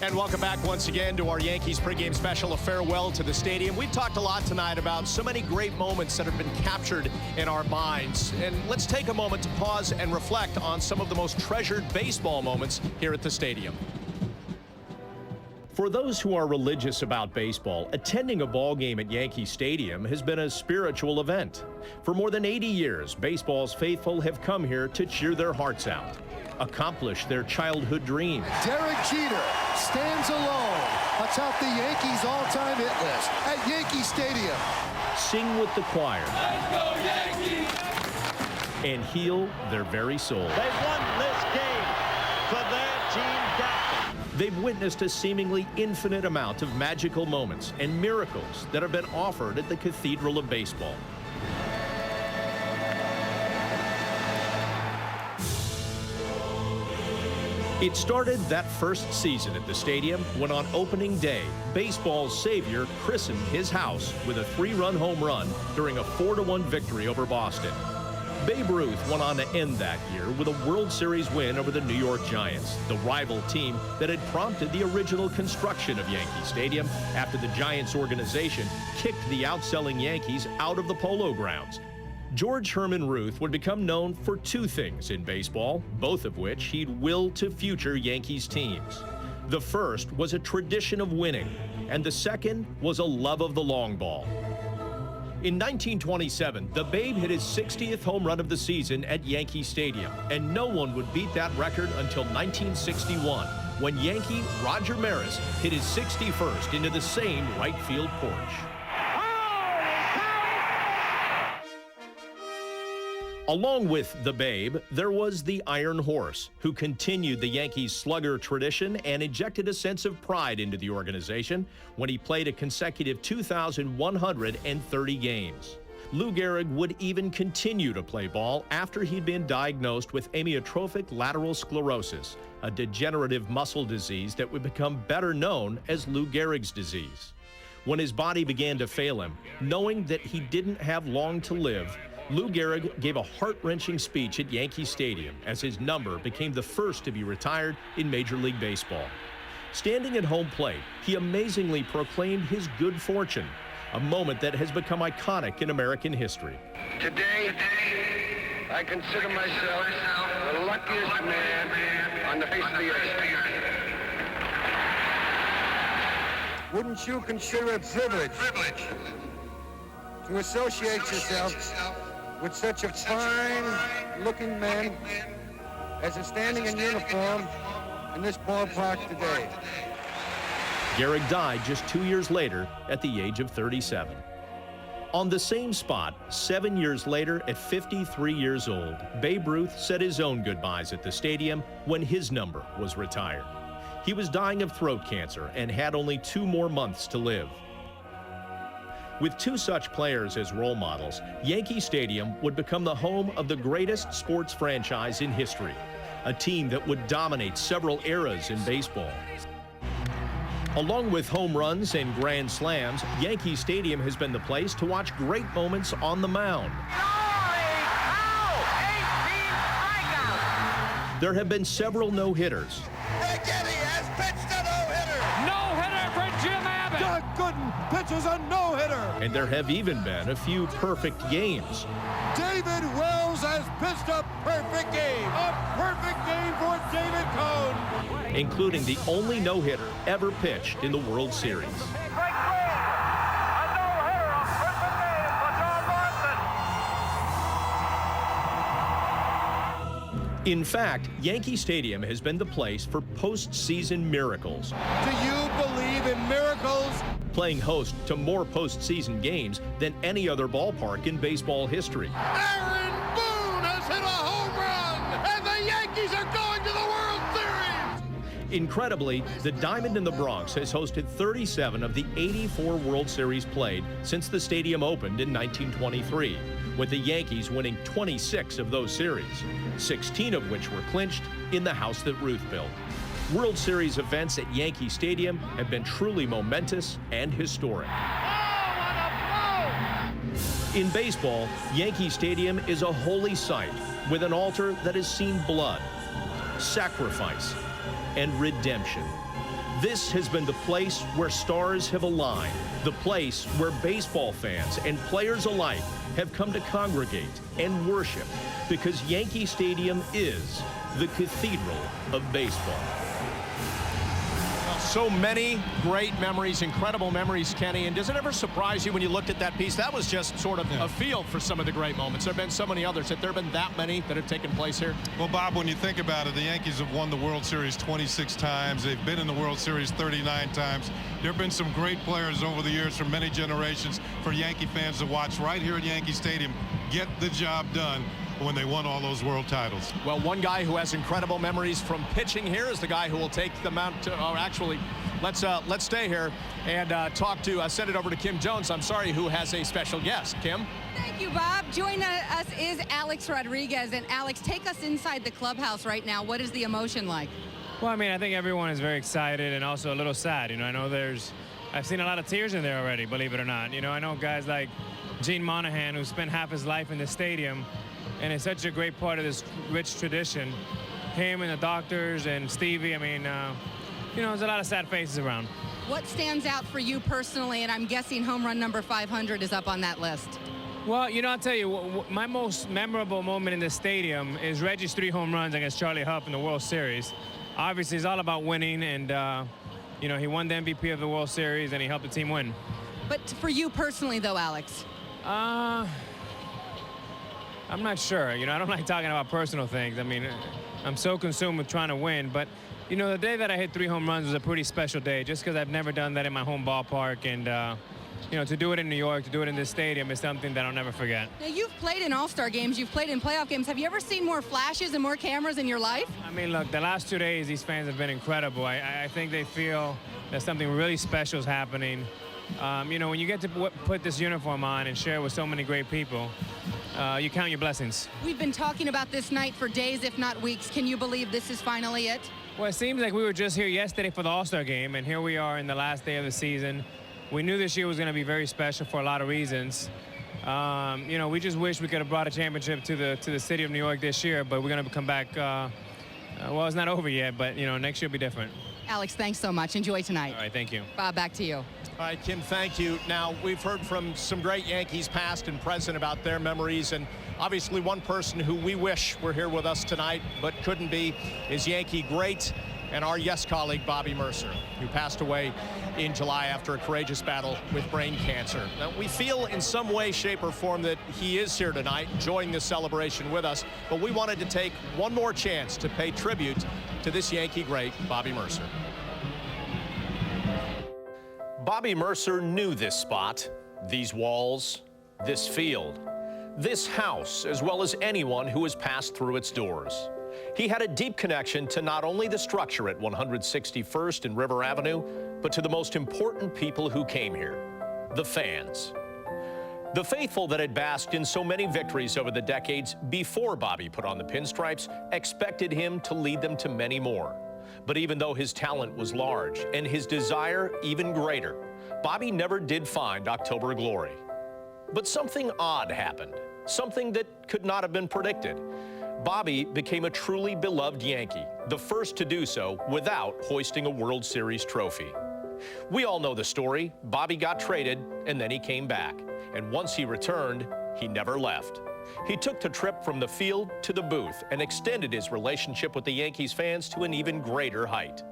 And welcome back once again to our Yankees pregame special, a farewell to the stadium. We've talked a lot tonight about so many great moments that have been captured in our minds. And let's take a moment to pause and reflect on some of the most treasured baseball moments here at the stadium. For those who are religious about baseball, attending a ball game at Yankee Stadium has been a spiritual event. For more than 80 years, baseball's faithful have come here to cheer their hearts out, accomplish their childhood dreams. Derek Jeter stands alone atop the Yankees' all-time hit list at Yankee Stadium. Sing with the choir. Let's go Yankees! And heal their very soul. They won this game for their team captain. They've witnessed a seemingly infinite amount of magical moments and miracles that have been offered at the Cathedral of Baseball. It started that first season at the stadium when on opening day, baseball's savior christened his house with a 3-run home run during a 4-1 victory over Boston. Babe Ruth went on to end that year with a World Series win over the New York Giants, the rival team that had prompted the original construction of Yankee Stadium after the Giants organization kicked the outselling Yankees out of the Polo Grounds. George Herman Ruth would become known for 2 things in baseball, both of which he'd will to future Yankees teams. The first was a tradition of winning, and the second was a love of the long ball. In 1927, the Babe hit his 60th home run of the season at Yankee Stadium, and no one would beat that record until 1961, when Yankee Roger Maris hit his 61st into the same right field porch. Along with the Babe, there was the Iron Horse, who continued the Yankees' slugger tradition and injected a sense of pride into the organization when he played a consecutive 2,130 games. Lou Gehrig would even continue to play ball after he'd been diagnosed with amyotrophic lateral sclerosis, a degenerative muscle disease that would become better known as Lou Gehrig's disease. When his body began to fail him, knowing that he didn't have long to live, Lou Gehrig gave a heart-wrenching speech at Yankee Stadium as his number became the first to be retired in Major League Baseball. Standing at home plate, he amazingly proclaimed his good fortune, a moment that has become iconic in American history. Today, I consider myself the luckiest man on the face of the earth. Wouldn't you consider it privilege to associate yourself with such a fine-looking man as is standing in uniform in this ballpark today? Gehrig died just 2 years later at the age of 37. On the same spot, 7 years later, at 53 years old, Babe Ruth said his own goodbyes at the stadium when his number was retired. He was dying of throat cancer and had only 2 more months to live. With 2 such players as role models, Yankee Stadium would become the home of the greatest sports franchise in history, a team that would dominate several eras in baseball. Along with home runs and grand slams, Yankee Stadium has been the place to watch great moments on the mound. there have been several no-hitters. Yankee has pitched a no-hitter. No-hitter for Jim Abbott. Doug Gooden pitches a no-hitter. And there have even been a few perfect games. David Wells has pitched a perfect game. A perfect game for David Cone. Including the only no-hitter ever pitched in the World Series. In fact, Yankee Stadium has been the place for postseason miracles. Do you believe in miracles? Playing host to more postseason games than any other ballpark in baseball history. Aaron Boone has hit a home run, and the Yankees are going to the World Series. Incredibly, the Diamond in the Bronx has hosted 37 of the 84 World Series played since the stadium opened in 1923, with the Yankees winning 26 of those series, 16 of which were clinched in the house that Ruth built. World Series events at Yankee Stadium have been truly momentous and historic. In baseball, Yankee Stadium is a holy site with an altar that has seen blood, sacrifice, and redemption. This has been the place where stars have aligned, the place where baseball fans and players alike have come to congregate and worship, because Yankee Stadium is the cathedral of baseball. So many great memories, incredible memories, Kenny. And does it ever surprise you when you looked at that piece? That was just sort of a field for some of the great moments. There have been so many others. Have there been that many that have taken place here? Well, Bob, when you think about it, the Yankees have won the World Series 26 times. They've been in the World Series 39 times. There have been some great players over the years from many generations for Yankee fans to watch right here at Yankee Stadium get the job done when they won all those world titles. Well, one guy who has incredible memories from pitching here is the guy who will take the mound to, or actually, let's stay here and send it over to Kim Jones, I'm sorry, who has a special guest. Kim? Thank you, Bob. Joining us is Alex Rodriguez. And Alex, take us inside the clubhouse right now. What is the emotion like? Well, I mean, I think everyone is very excited and also a little sad. You know, I know I've seen a lot of tears in there already, believe it or not. You know, I know guys like Gene Monahan, who spent half his life in the stadium, and it's such a great part of this rich tradition. Him and the doctors and Stevie, I mean, you know, there's a lot of sad faces around. What stands out for you personally, and I'm guessing home run number 500 is up on that list? Well, you know, I'll tell you, my most memorable moment in the stadium is Reggie's 3 home runs against Charlie Huff in the World Series. Obviously, it's all about winning, and, you know, he won the MVP of the World Series, and he helped the team win. But for you personally, though, Alex? I'm not sure. You know, I don't like talking about personal things. I mean, I'm so consumed with trying to win. But, you know, the day that I hit 3 home runs was a pretty special day, just because I've never done that in my home ballpark. And, you know, to do it in New York, to do it in this stadium is something that I'll never forget. Now, you've played in all-star games. You've played in playoff games. Have you ever seen more flashes and more cameras in your life? I mean, look, the last 2 days, these fans have been incredible. I think they feel that something really special is happening. You know, when you get to put this uniform on and share with so many great people, you count your blessings. We've been talking about this night for days, if not weeks. Can you believe this is finally it? Well, it seems like we were just here yesterday for the All-Star game, and here we are in the last day of the season. We knew this year was going to be very special for a lot of reasons. You know, we just wish we could have brought a championship to the city of New York this year, but we're going to come back. Well, it's not over yet, but, you know, next year will be different. Alex, thanks so much. Enjoy tonight. All right, thank you. Bob, back to you. All right, Kim, thank you. Now, we've heard from some great Yankees past and present about their memories, and obviously one person who we wish were here with us tonight but couldn't be is Yankee great and our colleague Bobby Mercer, who passed away in July after a courageous battle with brain cancer. Now, we feel in some way, shape, or form that he is here tonight enjoying this celebration with us, but we wanted to take one more chance to pay tribute to this Yankee great, Bobby Mercer. Bobby Mercer knew this spot, these walls, this field, this house, as well as anyone who has passed through its doors. He had a deep connection to not only the structure at 161st and River Avenue, but to the most important people who came here, the fans. The faithful that had basked in so many victories over the decades before Bobby put on the pinstripes expected him to lead them to many more. But even though his talent was large and his desire even greater, Bobby never did find October glory. But something odd happened, something that could not have been predicted. Bobby became a truly beloved Yankee, the first to do so without hoisting a World Series trophy. We all know the story. Bobby got traded, and then he came back. And once he returned, he never left. He took the trip from the field to the booth and extended his relationship with the Yankees fans to an even greater height.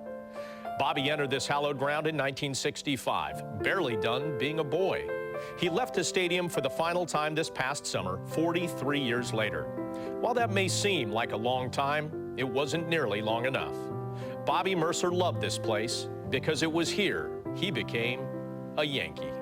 Bobby entered this hallowed ground in 1965, barely done being a boy. He left the stadium for the final time this past summer, 43 years later. While that may seem like a long time, it wasn't nearly long enough. Bobby Mercer loved this place because it was here he became a Yankee.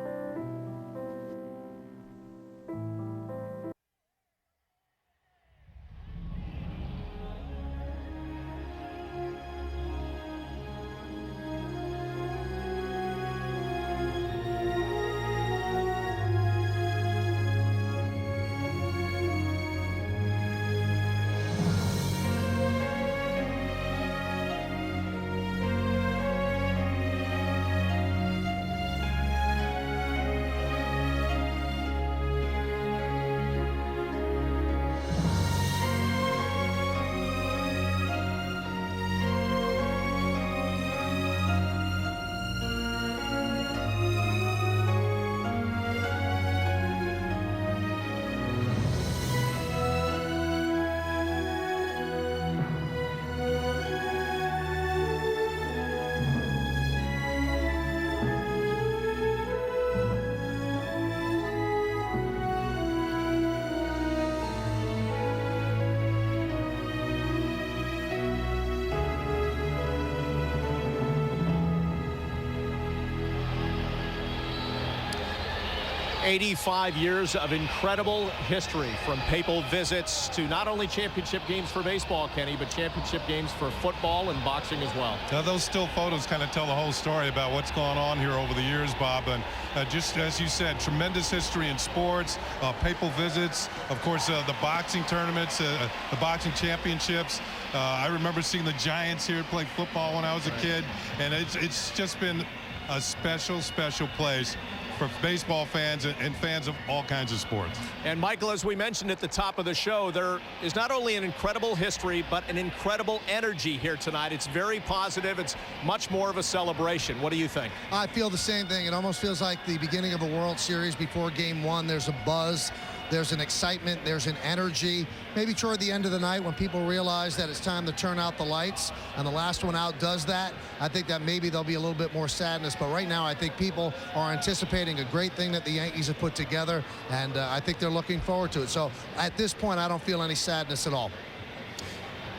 "85 years of incredible history, from papal visits to not only championship games for baseball, Kenny, but championship games for football and boxing as well." Now, those still photos kind of tell the whole story about what's gone on here over the years, Bob. And just as you said, tremendous history in sports, papal visits, of course, the boxing tournaments, the boxing championships. I remember seeing the Giants here playing football when I was a kid, and it's just been a special, special place for baseball fans and fans of all kinds of sports. And Michael, as we mentioned at the top of the show, there is not only an incredible history, but an incredible energy here tonight. It's very positive. It's much more of a celebration. What do you think? I feel the same thing. It almost feels like the beginning of a World Series before Game 1. There's a buzz. There's an excitement. There's an energy. Maybe toward the end of the night when people realize that it's time to turn out the lights and the last one out does that, I think that maybe there'll be a little bit more sadness. But right now, I think people are anticipating a great thing that the Yankees have put together, and I think they're looking forward to it. So at this point, I don't feel any sadness at all.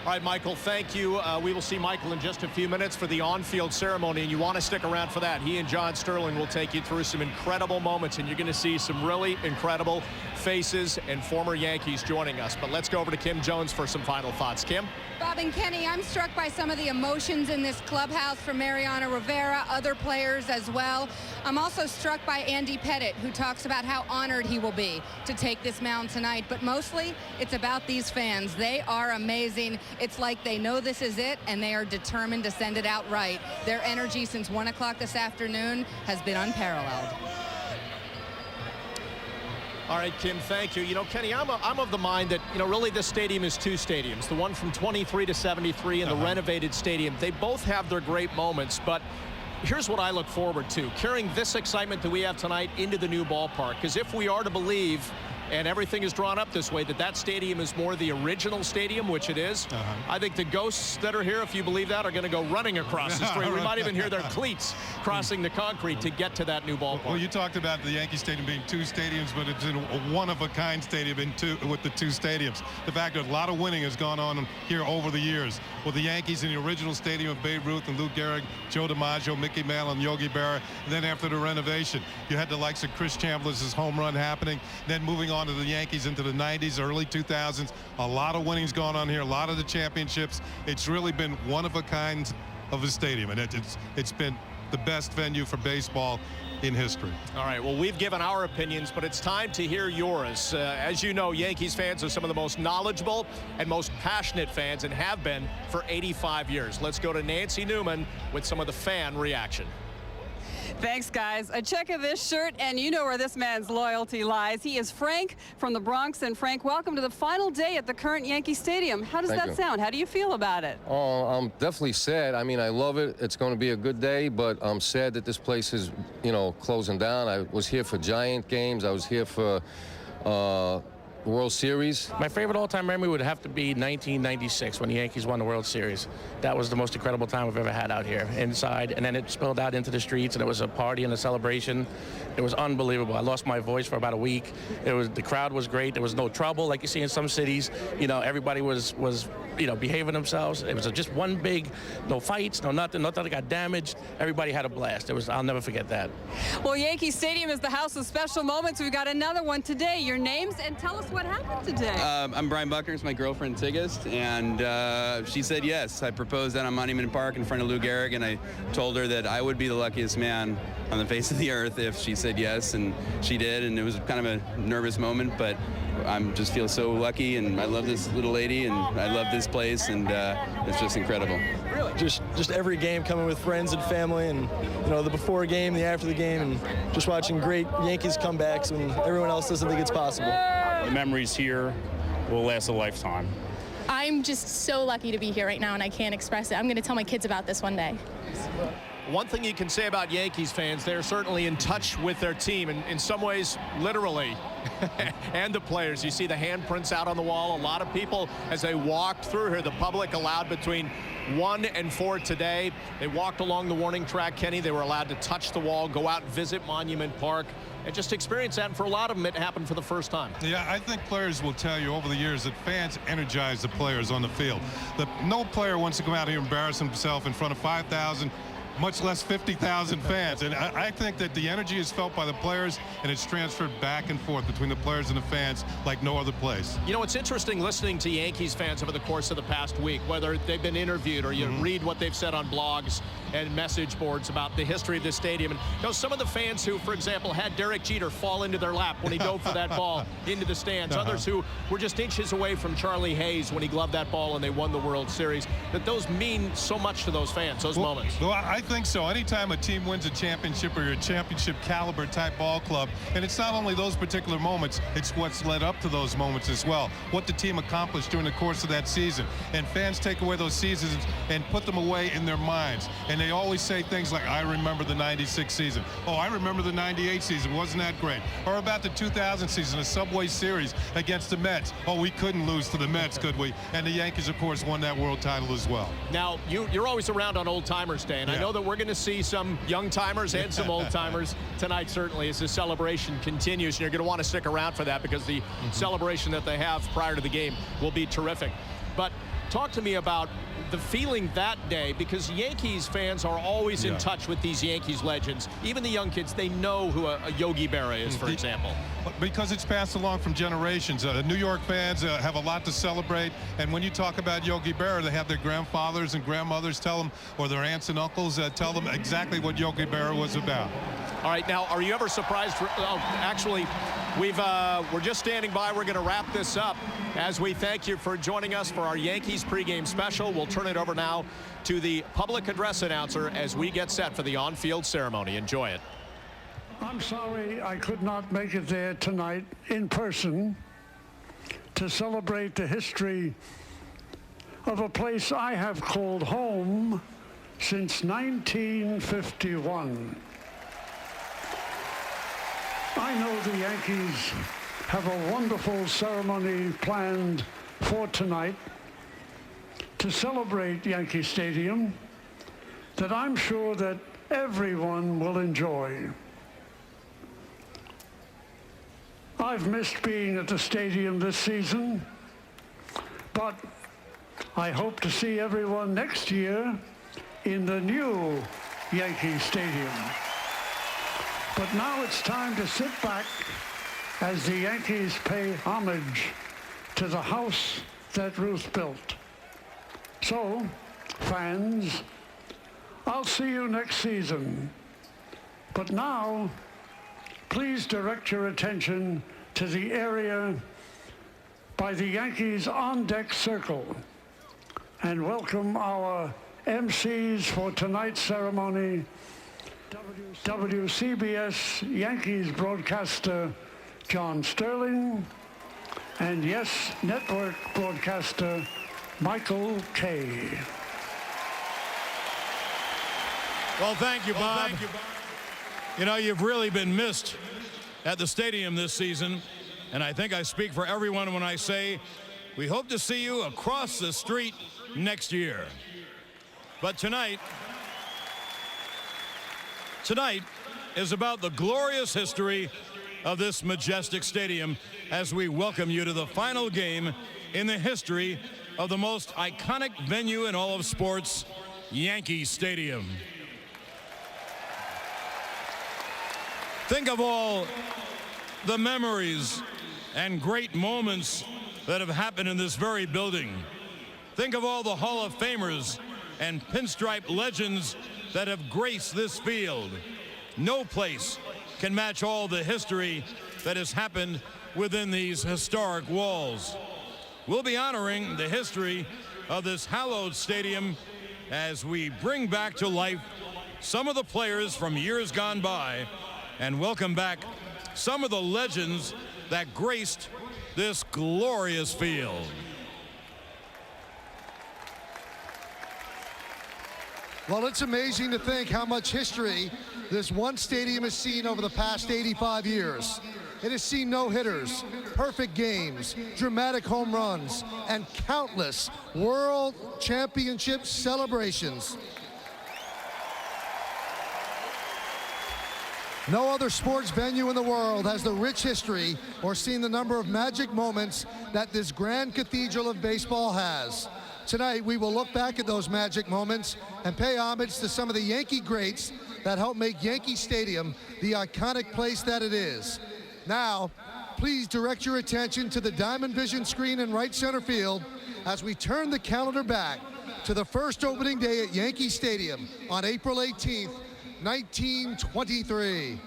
All right, Michael, thank you. We will see Michael in just a few minutes for the on-field ceremony, and you want to stick around for that. He and John Sterling will take you through some incredible moments, and you're going to see some really incredible faces and former Yankees joining us. But let's go over to Kim Jones for some final thoughts. Kim? Bob and Kenny, I'm struck by some of the emotions in this clubhouse from Mariano Rivera, other players as well. I'm also struck by Andy Pettitte, who talks about how honored he will be to take this mound tonight. But mostly, it's about these fans. They are amazing. It's like they know this is it, and they are determined to send it out right. Their energy since 1 o'clock this afternoon has been unparalleled. All right, Kim, thank you. You know, Kenny, I'm of the mind that, you know, really this stadium is two stadiums, the one from 23 to 73 and the renovated stadium. They both have their great moments, but here's what I look forward to, carrying this excitement that we have tonight into the new ballpark, because if we are to believe, and everything is drawn up this way, that stadium is more the original stadium, which it is. I think the ghosts that are here, if you believe that, are going to go running across the street. We might even hear their cleats crossing the concrete to get to that new ballpark. Well, you talked about the Yankee Stadium being two stadiums, but it's in a one-of-a-kind stadium with the two stadiums. The fact that a lot of winning has gone on here over the years. With the Yankees in the original stadium of Babe Ruth and Lou Gehrig, Joe DiMaggio, Mickey Mantle, and Yogi Berra. And then after the renovation, you had the likes of Chris Chambliss' home run happening. Then moving on to the Yankees into the 90s, early 2000s. A lot of winning's gone on here, a lot of the championships. It's really been one of a kind of a stadium, and it's been the best venue for baseball in history. All right, well, we've given our opinions, but it's time to hear yours. As you know, Yankees fans are some of the most knowledgeable and most passionate fans, and have been for 85 years. Let's go to Nancy Newman with some of the fan reaction. Thanks, guys. A check of this shirt, and you know where this man's loyalty lies. He is Frank from the Bronx. And Frank, welcome to the final day at the current Yankee Stadium. How does that sound? How do you feel about it? Oh, I'm definitely sad. I mean, I love it. It's going to be a good day, but I'm sad that this place is, closing down. I was here for Giant games. I was here for World Series. My favorite all-time memory would have to be 1996 when the Yankees won the World Series. That was the most incredible time we've ever had out here inside, and then it spilled out into the streets, and it was a party and a celebration. It was unbelievable. I lost my voice for about a week. The crowd was great. There was no trouble like you see in some cities. Everybody was behaving themselves. It was just one big, no fights, no nothing got damaged. Everybody had a blast. I'll never forget that. Well, Yankee Stadium is the house of special moments. We've got another one today. Your names, and tell us what happened today. I'm Brian Buckner. It's my girlfriend, Tigist, and she said yes. I proposed that on Monument Park in front of Lou Gehrig, and I told her that I would be the luckiest man on the face of the earth if she said yes, and she did, and it was kind of a nervous moment, but I just feel so lucky, and I love this little lady, and I love this place, and it's just incredible. Really? Just every game, coming with friends and family, and the before game, the after the game, and just watching great Yankees comebacks when everyone else doesn't think it's possible. The memories here will last a lifetime. I'm just so lucky to be here right now, and I can't express it. I'm going to tell my kids about this one day. One thing you can say about Yankees fans, they're certainly in touch with their team, and in some ways, literally, and the players. You see the handprints out on the wall. A lot of people, as they walked through here, the public allowed between 1 and 4 today. They walked along the warning track, Kenny. They were allowed to touch the wall, go out and visit Monument Park, and just experience that. And for a lot of them, it happened for the first time. Yeah, I think players will tell you over the years that fans energize the players on the field. No player wants to come out here and embarrass himself in front of 5,000, much less 50,000 fans. And I think that the energy is felt by the players, and it's transferred back and forth between the players and the fans like no other place. It's interesting listening to Yankees fans over the course of the past week, whether they've been interviewed or you read what they've said on blogs and message boards about the history of this stadium. And some of the fans who, for example, had Derek Jeter fall into their lap when he dove for that ball into the stands. Others who were just inches away from Charlie Hayes when he gloved that ball and they won the World Series. That those mean so much to those fans, those moments. Well, I think so. Anytime a team wins a championship or a championship caliber type ball club, and it's not only those particular moments, it's what's led up to those moments as well. What the team accomplished during the course of that season. And fans take away those seasons and put them away in their minds. And they always say things like, I remember the 96 season. Oh, I remember the 98 season. Wasn't that great? Or about the 2000 season, a Subway Series against the Mets. Oh, we couldn't lose to the Mets, could we? And the Yankees, of course, won that world title as well. Now, you're always around on Old Timers Day, and I know that we're going to see some young timers and some old timers tonight, certainly, as the celebration continues. And you're going to want to stick around for that because the celebration that they have prior to the game will be terrific. But talk to me about the feeling that day, because Yankees fans are always in touch with these Yankees legends. Even the young kids, they know who a Yogi Berra is, for example. Because it's passed along from generations. New York fans have a lot to celebrate, and when you talk about Yogi Berra, they have their grandfathers and grandmothers tell them, or their aunts and uncles tell them exactly what Yogi Berra was about. All right, now, are you ever surprised? Actually, we're just standing by. We're going to wrap this up as we thank you for joining us for our Yankees pregame special. We'll turn it over now to the public address announcer as we get set for the on-field ceremony. Enjoy it. I'm sorry I could not make it there tonight in person to celebrate the history of a place I have called home since 1951. I know the Yankees have a wonderful ceremony planned for tonight to celebrate Yankee Stadium that I'm sure that everyone will enjoy. I've missed being at the stadium this season, but I hope to see everyone next year in the new Yankee Stadium. But now it's time to sit back as the Yankees pay homage to the house that Ruth built. So, fans, I'll see you next season. But now, please direct your attention to the area by the Yankees on-deck circle and welcome our MCs for tonight's ceremony, WCBS Yankees broadcaster John Sterling, and Yes Network broadcaster Michael Kay. Well, thank you, Bob. You know, you've really been missed at the stadium this season, and I think I speak for everyone when I say we hope to see you across the street next year. But tonight is about the glorious history of this majestic stadium as we welcome you to the final game in the history of the most iconic venue in all of sports, Yankee Stadium. Think of all the memories and great moments that have happened in this very building. Think of all the Hall of Famers and pinstripe legends that have graced this field. No place can match all the history that has happened within these historic walls. We'll be honoring the history of this hallowed stadium as we bring back to life some of the players from years gone by and welcome back some of the legends that graced this glorious field. Well, it's amazing to think how much history this one stadium has seen over the past 85 years. It has seen no-hitters, perfect games, dramatic home runs, and countless World Championship celebrations. No other sports venue in the world has the rich history or seen the number of magic moments that this grand cathedral of baseball has. Tonight, we will look back at those magic moments and pay homage to some of the Yankee greats that helped make Yankee Stadium the iconic place that it is. Now, please direct your attention to the Diamond Vision screen in right center field as we turn the calendar back to the first opening day at Yankee Stadium on April 18th, 1923.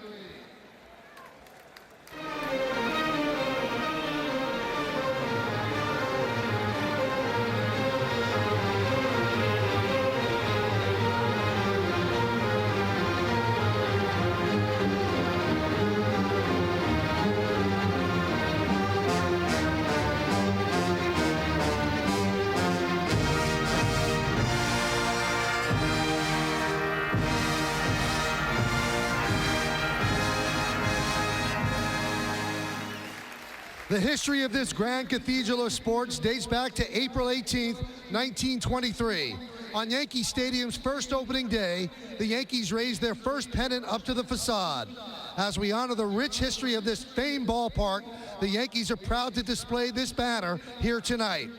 The history of this grand cathedral of sports dates back to April 18th, 1923. On Yankee Stadium's first opening day, the Yankees raised their first pennant up to the facade. As we honor the rich history of this famed ballpark, the Yankees are proud to display this banner here tonight.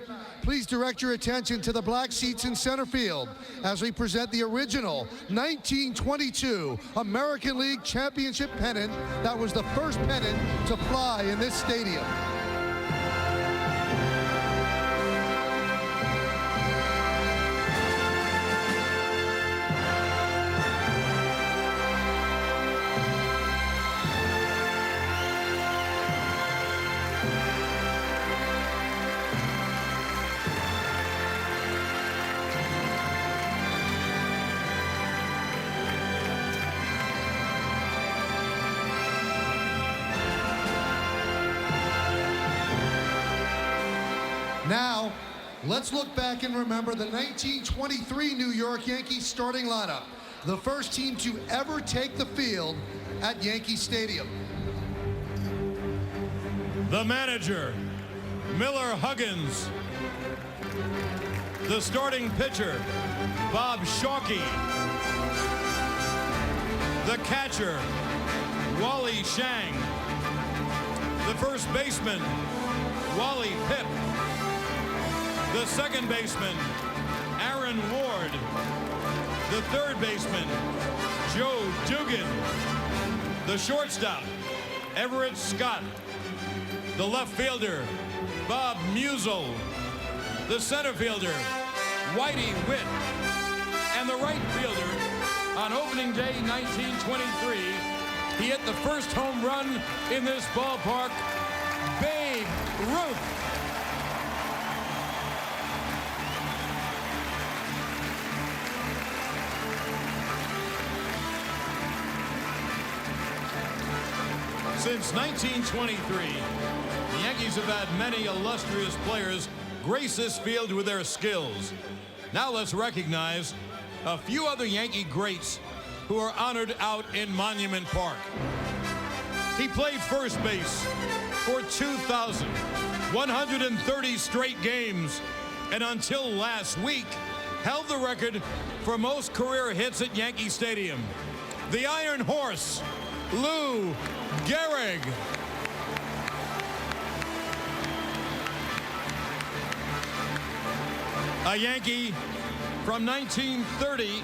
Please direct your attention to the black seats in center field as we present the original 1922 American League Championship pennant that was the first pennant to fly in this stadium. Now, let's look back and remember the 1923 New York Yankees starting lineup, the first team to ever take the field at Yankee Stadium. The manager, Miller Huggins. The starting pitcher, Bob Shawkey. The catcher, Wally Shang. The first baseman, Wally Pipp. The second baseman, Aaron Ward. The third baseman, Joe Dugan. The shortstop, Everett Scott. The left fielder, Bob Musial. The center fielder, Whitey Witt. And the right fielder, on opening day 1923, he hit the first home run in this ballpark, Babe Ruth. Since 1923, the Yankees have had many illustrious players grace this field with their skills. Now let's recognize a few other Yankee greats who are honored out in Monument Park. He played first base for 2,130 straight games, and until last week, held the record for most career hits at Yankee Stadium. The Iron Horse, Lou Gehrig. A Yankee from 1930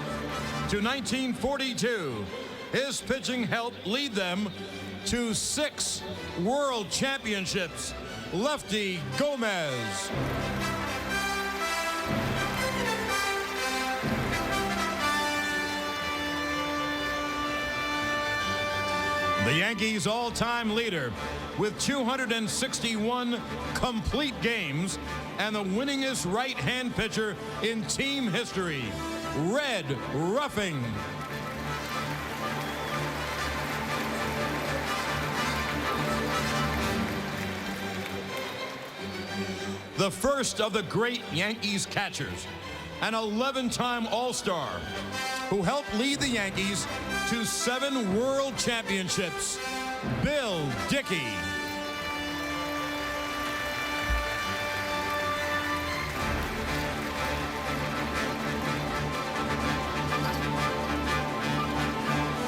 to 1942. His pitching helped lead them to 6 world championships. Lefty Gomez. The Yankees' all-time leader with 261 complete games and the winningest right-hand pitcher in team history, Red Ruffing. The first of the great Yankees catchers, an 11-time All-Star who helped lead the Yankees to 7 world championships, Bill Dickey.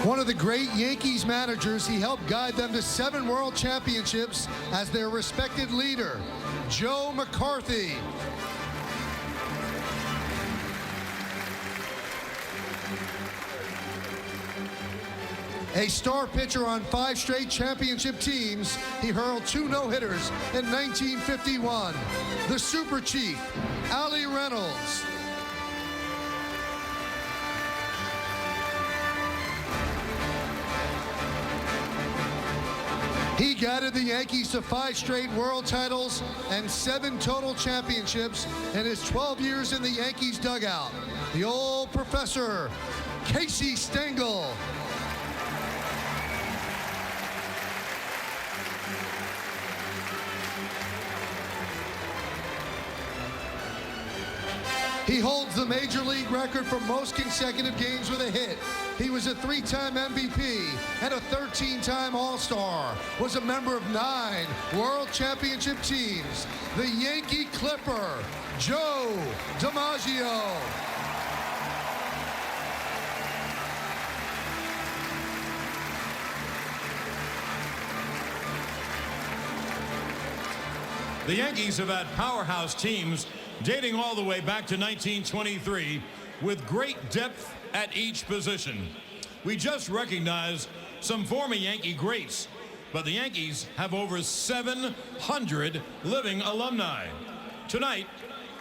One of the great Yankees managers, he helped guide them to 7 world championships as their respected leader, Joe McCarthy. A star pitcher on 5 straight championship teams, he hurled 2 no-hitters in 1951. The Super Chief, Allie Reynolds. He guided the Yankees to 5 straight world titles and 7 total championships in his 12 years in the Yankees dugout. The old professor, Casey Stengel. He holds the major league record for most consecutive games with a hit. He was a 3-time MVP and a 13-time All-Star. Was a member of 9 World Championship teams. The Yankee Clipper, Joe DiMaggio. The Yankees have had powerhouse teams dating all the way back to 1923 with great depth at each position. We just recognized some former Yankee greats, but the Yankees have over 700 living alumni. Tonight,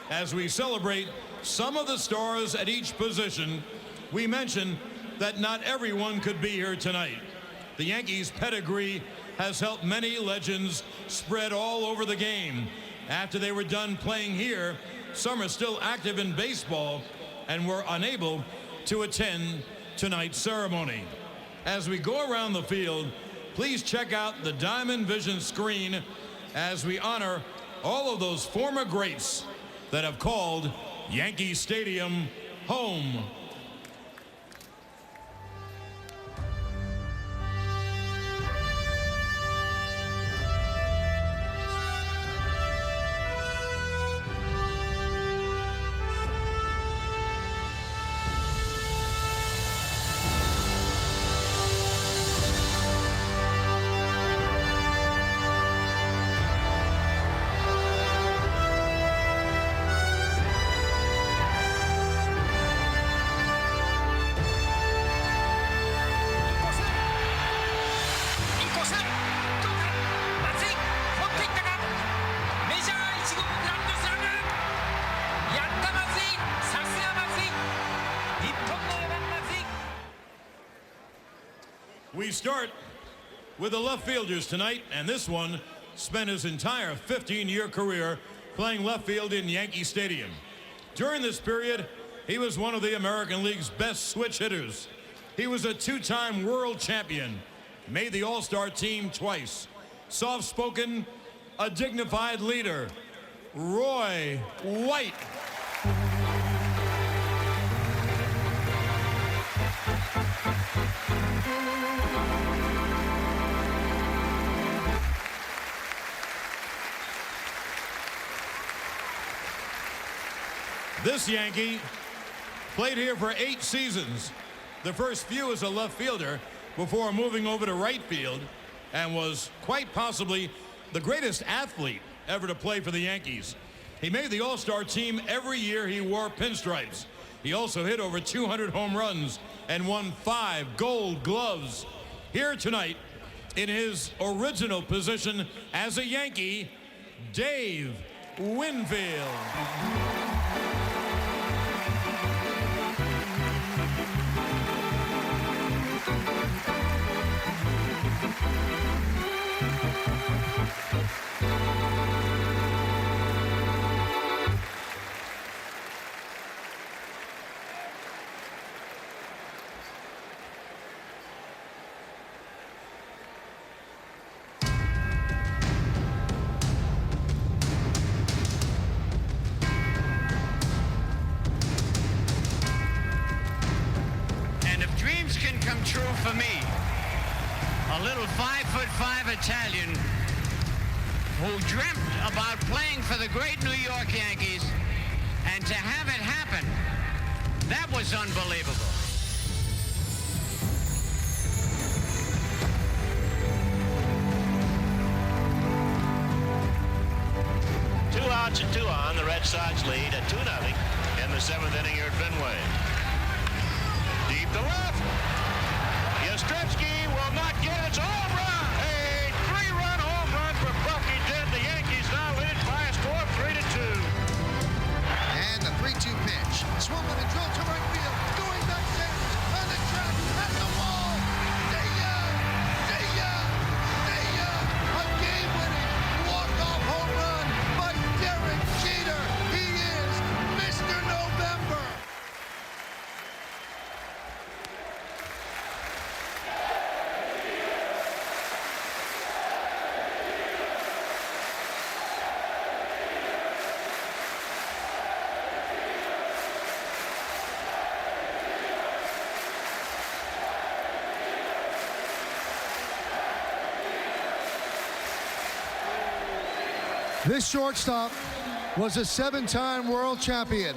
as we celebrate some of the stars at each position, we mention that not everyone could be here tonight. The Yankees' pedigree has helped many legends spread all over the game. After they were done playing here, some are still active in baseball and were unable to attend tonight's ceremony. As we go around the field, please check out the Diamond Vision screen as we honor all of those former greats that have called Yankee Stadium home. We start with the left fielders tonight, and this one spent his entire 15-year career playing left field in Yankee Stadium. During this period, he was one of the American League's best switch hitters. He was a 2-time world champion made the All-Star team twice. Soft-spoken, a dignified leader, Roy White. This Yankee played here for 8 seasons, the first few as a left fielder before moving over to right field, and was quite possibly the greatest athlete ever to play for the Yankees. He made the All-Star team every year he wore pinstripes. He also hit over 200 home runs and won 5 Gold Gloves. Here tonight, in his original position as a Yankee, Dave Winfield. True for me, a little 5'5" Italian who dreamt about playing for the great New York Yankees, and to have it happen, that was unbelievable. Two outs and 2 on. The Red Sox lead at 2-0 in the 7th inning here at Fenway. Deep to left. Yastrzemski will not get its home run. A 3-run home run for Bucky Dent. The Yankees now lead by a score of 3-2. And the 3-2 pitch. Swung on a drill to right field. Going back Sanders on the track at the wall. See-ya! See-ya! See-ya! A game-winning walk-off home run by Derek Jeter. He is Mr. November. This shortstop was a 7-time world champion,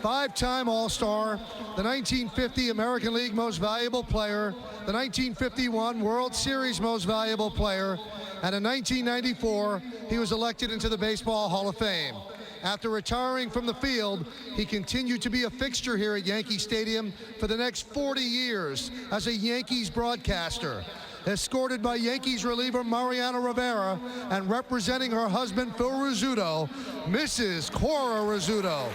5-time All-Star, the 1950 American League Most Valuable Player, the 1951 World Series Most Valuable Player, and in 1994, he was elected into the Baseball Hall of Fame. After retiring from the field, he continued to be a fixture here at Yankee Stadium for the next 40 years as a Yankees broadcaster. Escorted by Yankees reliever Mariano Rivera and representing her husband Phil Rizzuto, Mrs. Cora Rizzuto.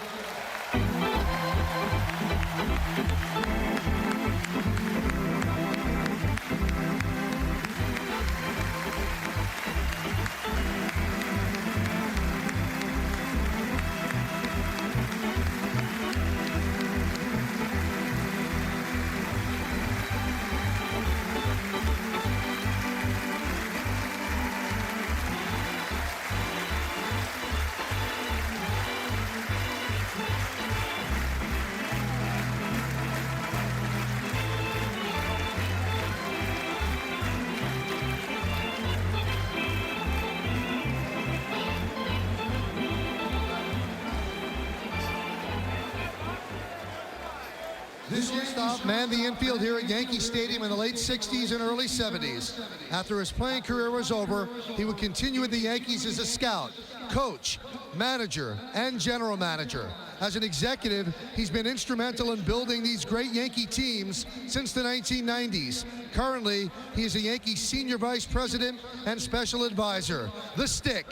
This shortstop manned the infield here at Yankee Stadium in the late 60s and early 70s. After his playing career was over, he would continue with the Yankees as a scout, coach, manager, and general manager. As an executive, he's been instrumental in building these great Yankee teams since the 1990s. Currently, he is a Yankees senior vice president and special advisor. The Stick,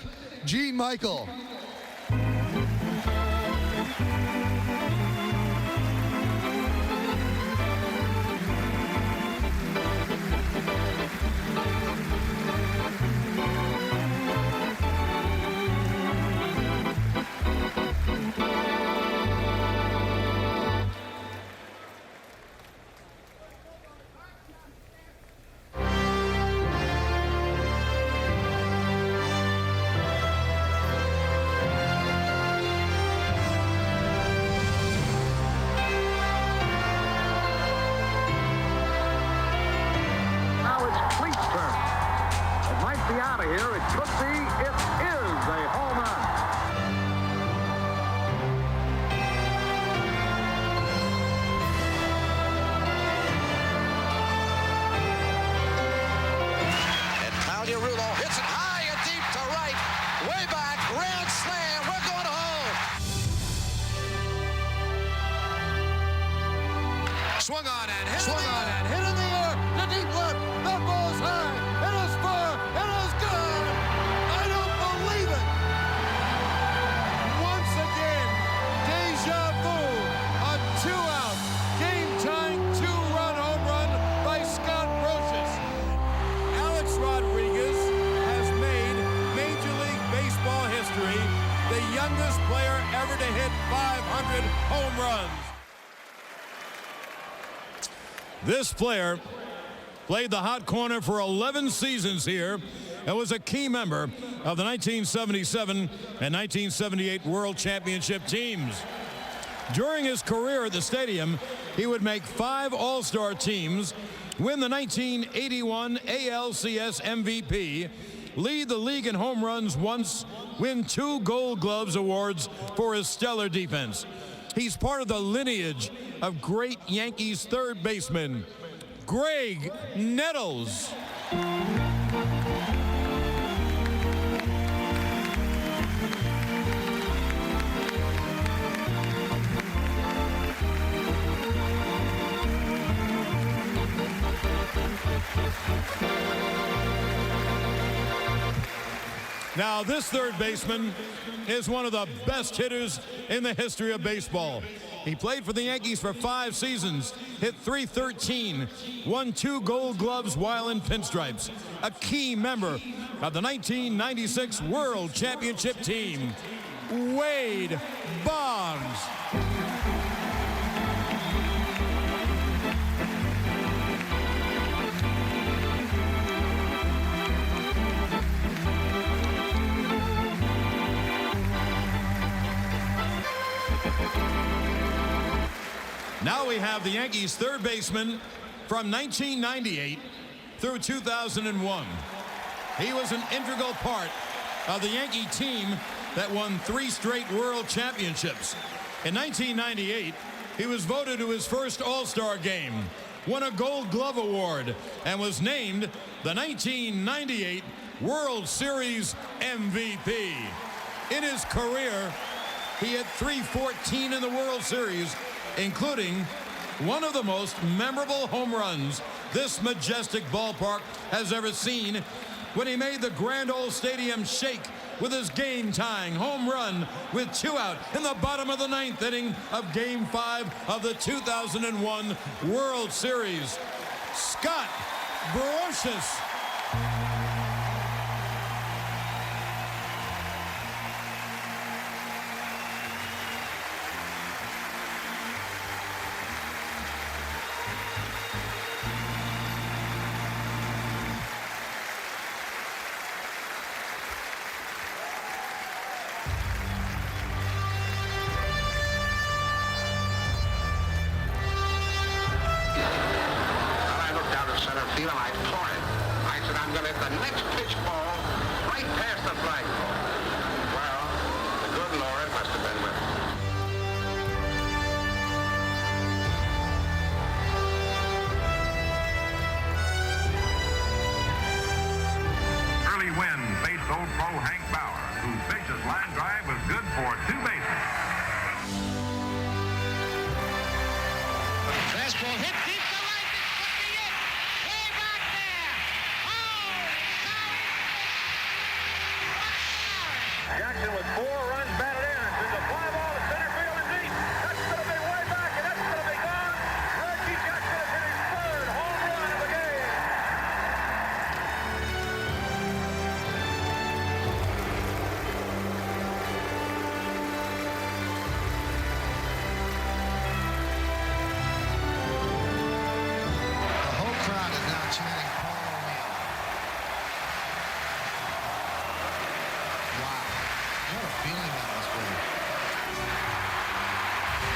Gene Michael. Yankee out of here. It could be, it is a home run. Rulo hits it high and deep to right, way back, grand slam, we're going home. Swung on and hit in the air, to deep left, that ball's high, it is far, it is good. I don't believe it. Once again, deja vu, a two-out, game-tying two-run home run by Scott Brocious. Alex Rodriguez has made Major League Baseball history, the youngest player ever to hit 500 home runs. This player played the hot corner for 11 seasons here and was a key member of the 1977 and 1978 World Championship teams. During his career at the stadium, he would make 5 All-Star teams, win the 1981 ALCS MVP, lead the league in home runs once, win 2 Gold Gloves awards for his stellar defense. He's part of the lineage of great Yankees third baseman, Greg Nettles. Now, this third baseman is one of the best hitters in the history of baseball. He played for the Yankees for 5 seasons, hit .313, won 2 Gold Gloves while in pinstripes. A key member of the 1996 World Championship team, Wade Boggs. Now we have the Yankees third baseman from 1998 through 2001. He was an integral part of the Yankee team that won 3 straight World Championships. In 1998, he was voted to his first All-Star game, won a Gold Glove award, and was named the 1998 World Series MVP. In his career, he had .314 in the World Series, including one of the most memorable home runs this majestic ballpark has ever seen when he made the Grand Ole Stadium shake with his game-tying home run with 2 out in the bottom of the 9th inning of Game 5 of the 2001 World Series. Scott Brocious. And I pointed. I said, I'm going to hit the next pitch ball right past the flagpole. Well, the good Lord must have been with me. Early Wynn faced old pro Hank Bauer, whose vicious line drive was good for 2 bases. Fastball hit deep to right. This could be it. Way back there. Oh, Jackson with 4 runs batted in. It's a fly ball to center field and deep. That's going to be way back, and that's going to be gone. Reggie Jackson has hit his 3rd home run of the game. The whole crowd is now chanting Paul O'Neill. Wow. What a feeling that must be.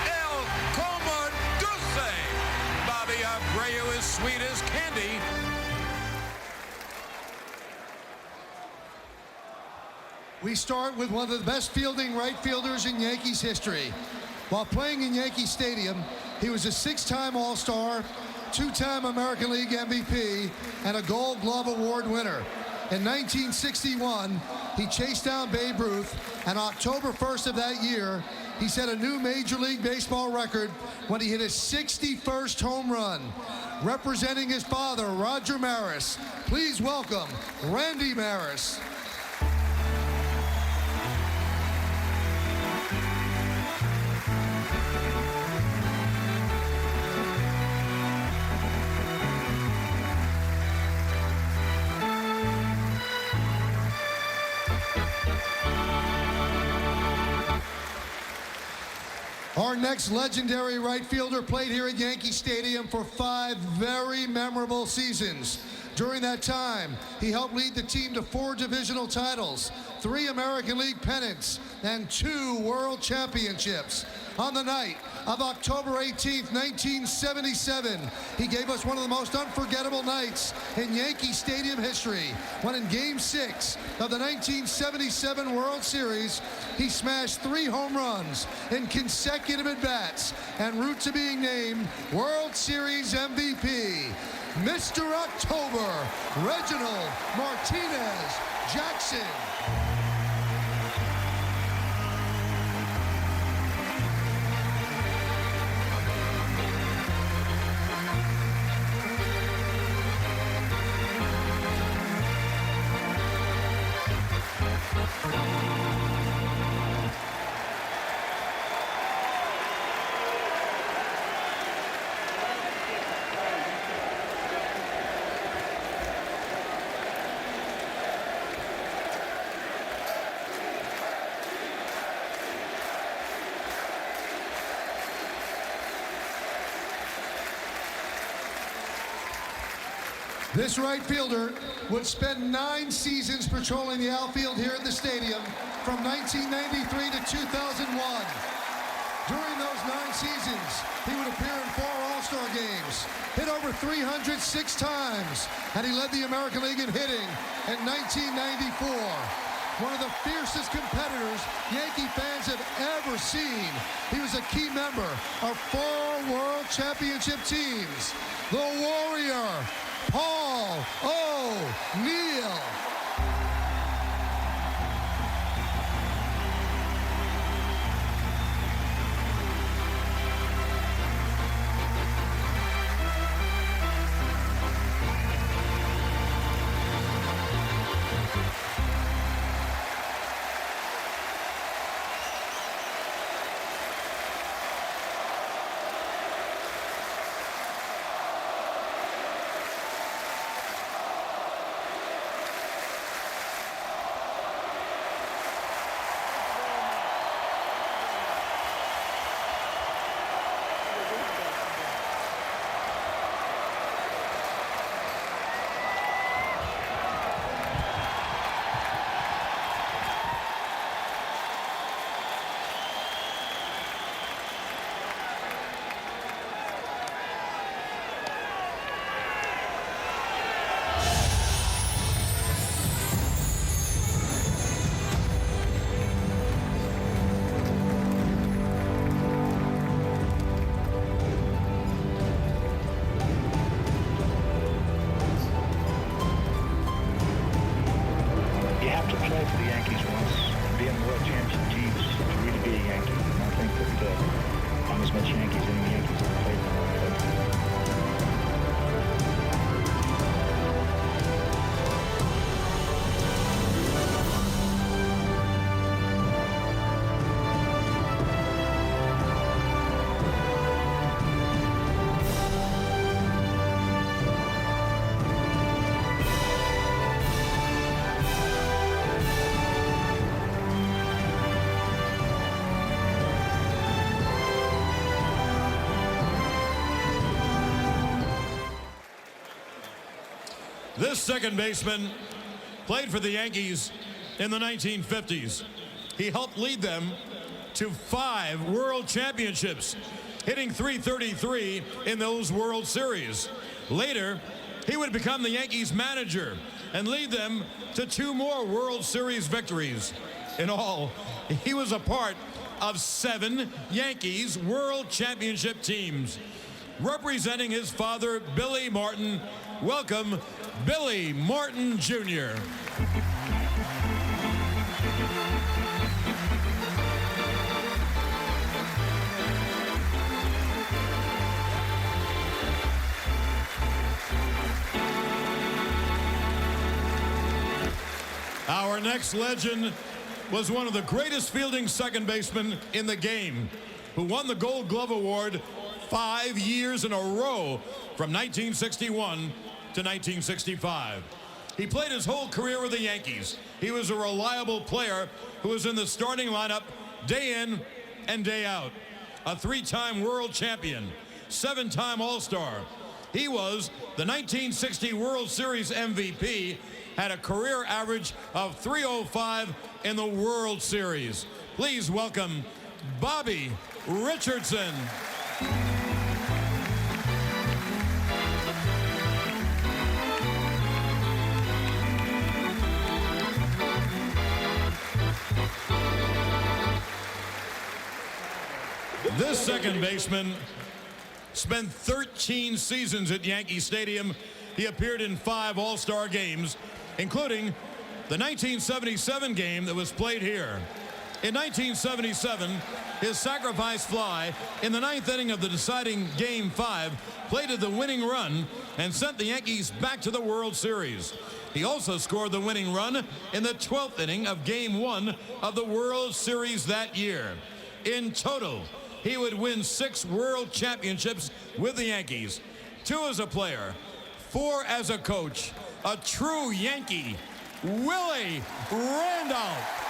El Como Dulce. Bobby Abreu is sweet as candy. We start with one of the best fielding right fielders in Yankees history. While playing in Yankee Stadium, he was a 6-time All-Star, 2-time American League MVP, and a Gold Glove Award winner. In 1961, he chased down Babe Ruth, and October 1st of that year, he set a new Major League Baseball record when he hit his 61st home run. Representing his father, Roger Maris, please welcome Randy Maris. Our next legendary right fielder played here at Yankee Stadium for 5 very memorable seasons. During that time, he helped lead the team to 4 divisional titles, 3 American League pennants, and 2 World Championships. On the night of October 18th, 1977, he gave us one of the most unforgettable nights in Yankee Stadium history, when in Game 6 of the 1977 World Series, he smashed 3 home runs in consecutive at-bats en route to being named World Series MVP. Mr. October, Reginald Martinez Jackson. This right fielder would spend 9 seasons patrolling the outfield here at the stadium from 1993 to 2001. During those 9 seasons, he would appear in 4 All-Star games, hit over 306 times, and he led the American League in hitting in 1994. One of the fiercest competitors Yankee fans have ever seen. He was a key member of 4 World Championship teams. The Warrior, Paul O'Neill. This second baseman played for the Yankees in the 1950s. He helped lead them to 5 World Championships, hitting .333 in those World Series. Later, he would become the Yankees manager and lead them to 2 more World Series victories. In all, he was a part of 7 Yankees World Championship teams. Representing his father, Billy Martin, welcome Billy Martin Jr. Our next legend was one of the greatest fielding second basemen in the game, who won the Gold Glove Award 5 years in a row from 1961 to 1965. He played his whole career with the Yankees. He was a reliable player who was in the starting lineup day in and day out. A 3-time world champion, 7-time All-Star. He was the 1960 World Series MVP, had a career average of 305 in the World Series. Please welcome Bobby Richardson. This second baseman spent 13 seasons at Yankee Stadium. He appeared in 5 All-Star games, including the 1977 game that was played here. In 1977, his sacrifice fly in the 9th inning of the deciding Game 5 plated the winning run and sent the Yankees back to the World Series. He also scored the winning run in the 12th inning of Game 1 of the World Series that year. In total, he would win 6 World Championships with the Yankees, 2 as a player, 4 as a coach. A true Yankee, Willie Randolph.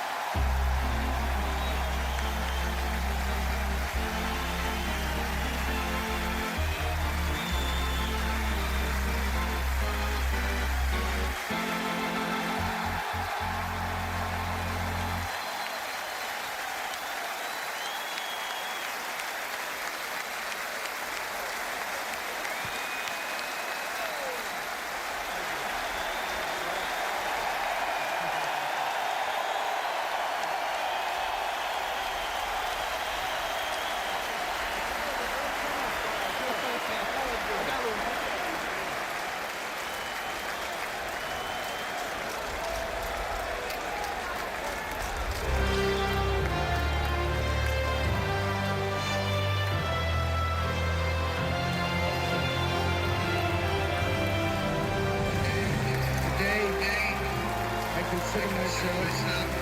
consider myself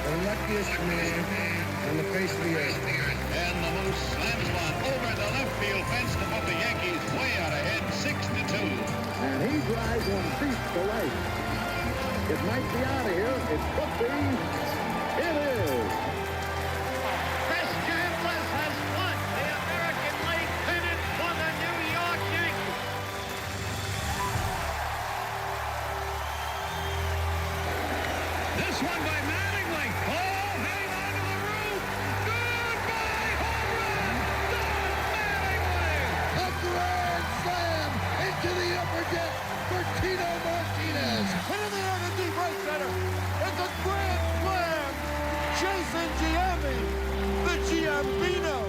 the luckiest man on the face of the earth. And the Moose slams one over the left field fence to put the Yankees way out ahead, 6-2. And he drives one deep to right. It might be out of here. It could be. It is. Chris Chambliss has won the American League pennant for the New York Yankees. This one by Mattingly. Oh, hang on to the roof. Goodbye, home run. Don Mattingly. A grand slam into the upper deck for Tino Martinez. Hit in the air to deep right center. It's a grand slam. Jason Giambi, the Giambino.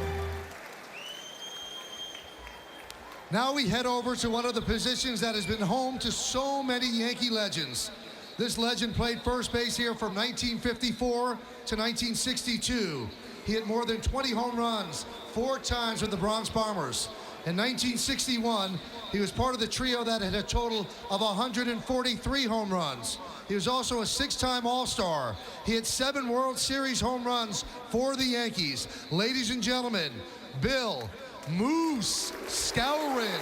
Now we head over to one of the positions that has been home to so many Yankee legends. This legend played first base here from 1954 to 1962. He hit more than 20 home runs 4 times with the Bronx Bombers. In 1961, he was part of the trio that had a total of 143 home runs. He was also a 6-time All-Star. He had 7 World Series home runs for the Yankees. Ladies and gentlemen, Bill Moose Skowron.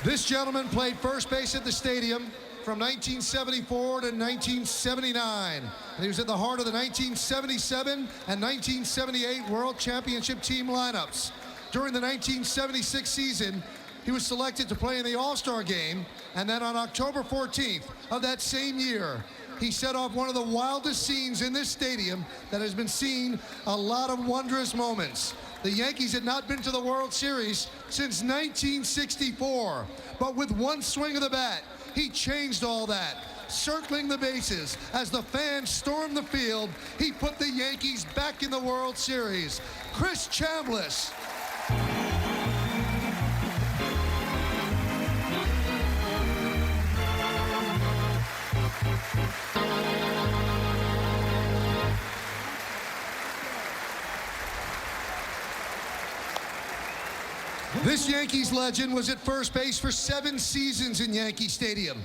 This gentleman played first base at the stadium from 1974 to 1979. And he was at the heart of the 1977 and 1978 World Championship team lineups. During the 1976 season, he was selected to play in the All-Star game, and then on October 14th of that same year, he set off one of the wildest scenes in this stadium that has been seen, a lot of wondrous moments. The Yankees had not been to the World Series since 1964, but with one swing of the bat, he changed all that. Circling the bases as the fans stormed the field, he put the Yankees back in the World Series. Chris Chambliss. This Yankees legend was at first base for 7 seasons in Yankee Stadium.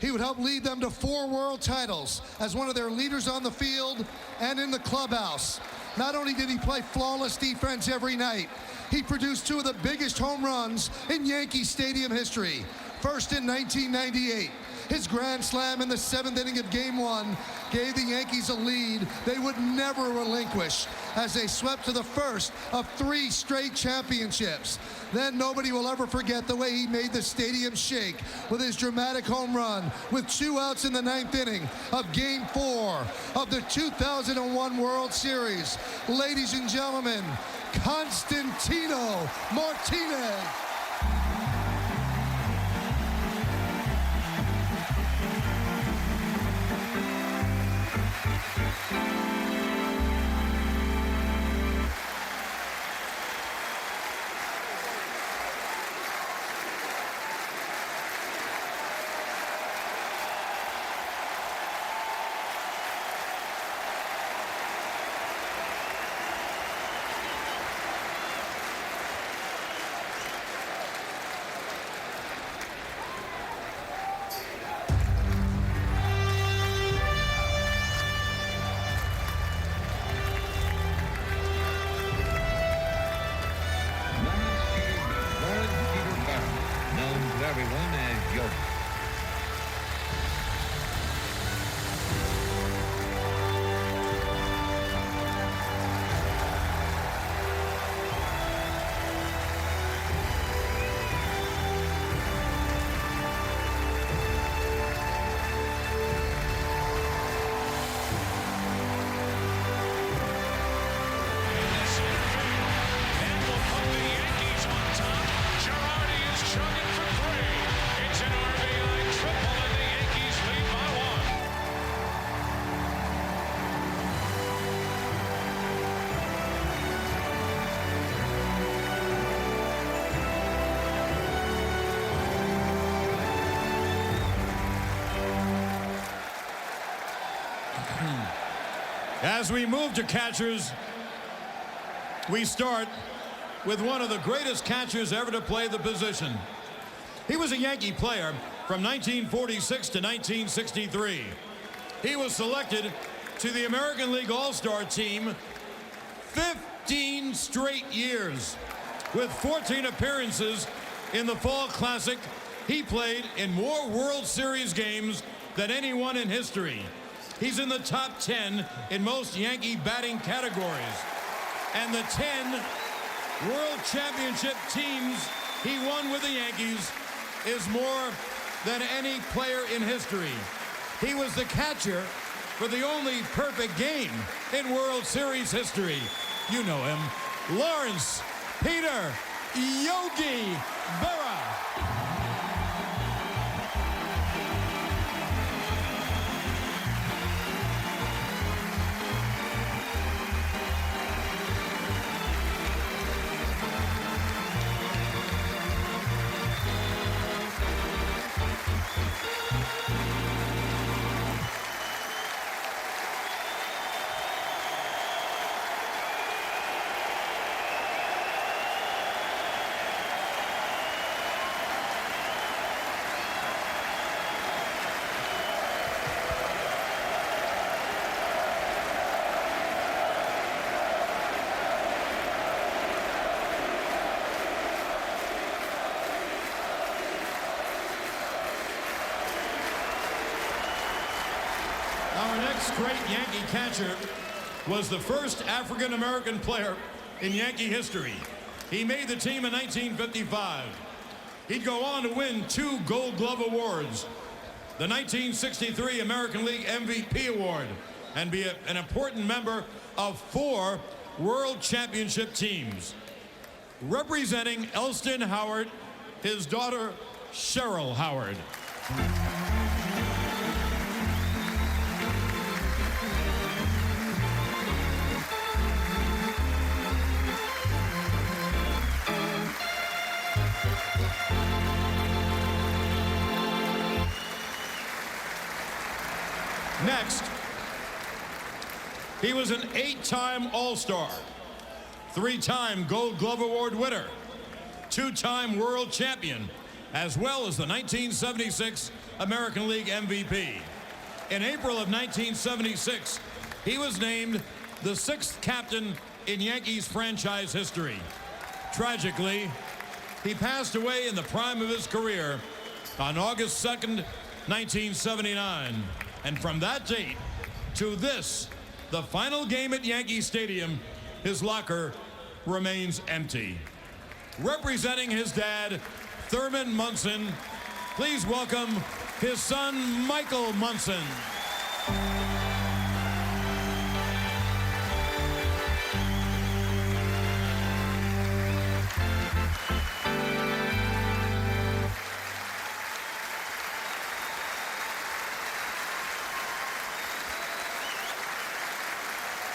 He would help lead them to 4 world titles as one of their leaders on the field and in the clubhouse. Not only did he play flawless defense every night, he produced 2 of the biggest home runs in Yankee Stadium history. First in 1998, his grand slam in the 7th inning of Game 1 gave the Yankees a lead they would never relinquish as they swept to the first of 3 straight championships. Then nobody will ever forget the way he made the stadium shake with his dramatic home run with 2 outs in the 9th inning of Game 4 of the 2001 World Series. Ladies and gentlemen, Constantino Martinez. Everyone as Yogi. As we move to catchers, we start with one of the greatest catchers ever to play the position. He was a Yankee player from 1946 to 1963. He was selected to the American League All-Star team 15 straight years. With 14 appearances in the Fall Classic, he played in more World Series games than anyone in history. He's in the top 10 in most Yankee batting categories. And the 10 World Championship teams he won with the Yankees is more than any player in history. He was the catcher for the only perfect game in World Series history. You know him, Lawrence Peter Yogi Berra. Our next great Yankee catcher was the first African-American player in Yankee history. He made the team in 1955. He'd go on to win 2 Gold Glove awards, the 1963 American League MVP award, and be an important member of 4 World Championship teams. Representing Elston Howard, his daughter, Cheryl Howard. Next, he was an 8-time All-Star, 3-time Gold Glove Award winner, 2-time world champion, as well as the 1976 American League MVP. In April of 1976, he was named the 6th captain in Yankees franchise history. Tragically, he passed away in the prime of his career on August 2nd, 1979. And from that date to this, the final game at Yankee Stadium, his locker remains empty. Representing his dad, Thurman Munson, please welcome his son, Michael Munson.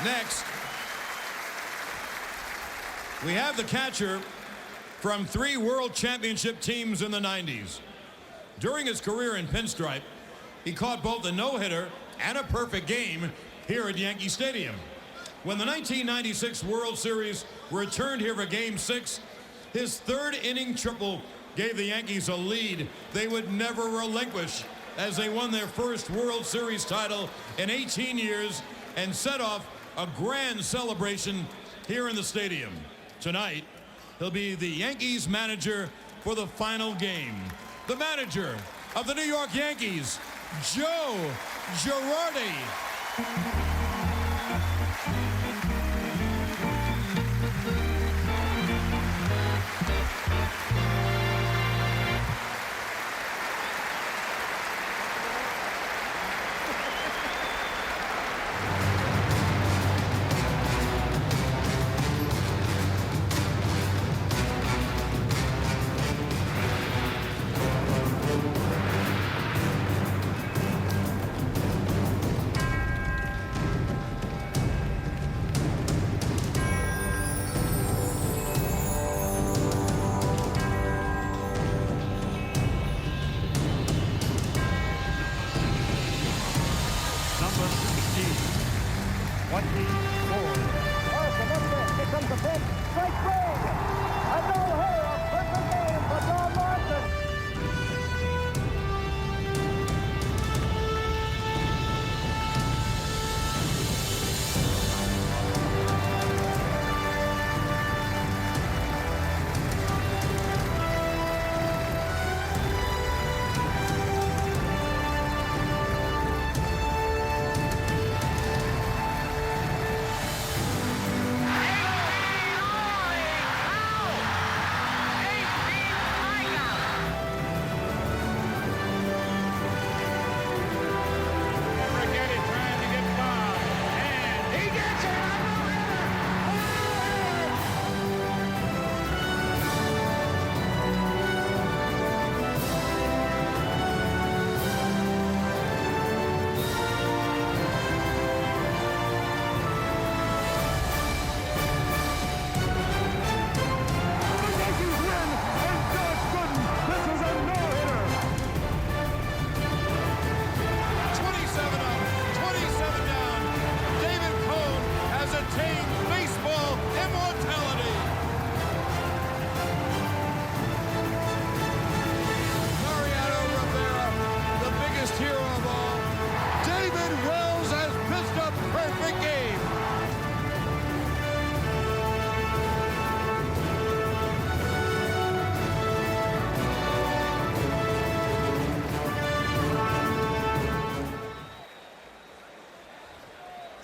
Next, we have the catcher from 3 World Championship teams in the 90s. During his career in pinstripe, he caught both a no-hitter and a perfect game here at Yankee Stadium. When the 1996 World Series returned here for Game 6, his 3rd inning triple gave the Yankees a lead they would never relinquish as they won their first World Series title in 18 years and set off a grand celebration here in the stadium. Tonight, he'll be the Yankees manager for the final game. The manager of the New York Yankees, Joe Girardi.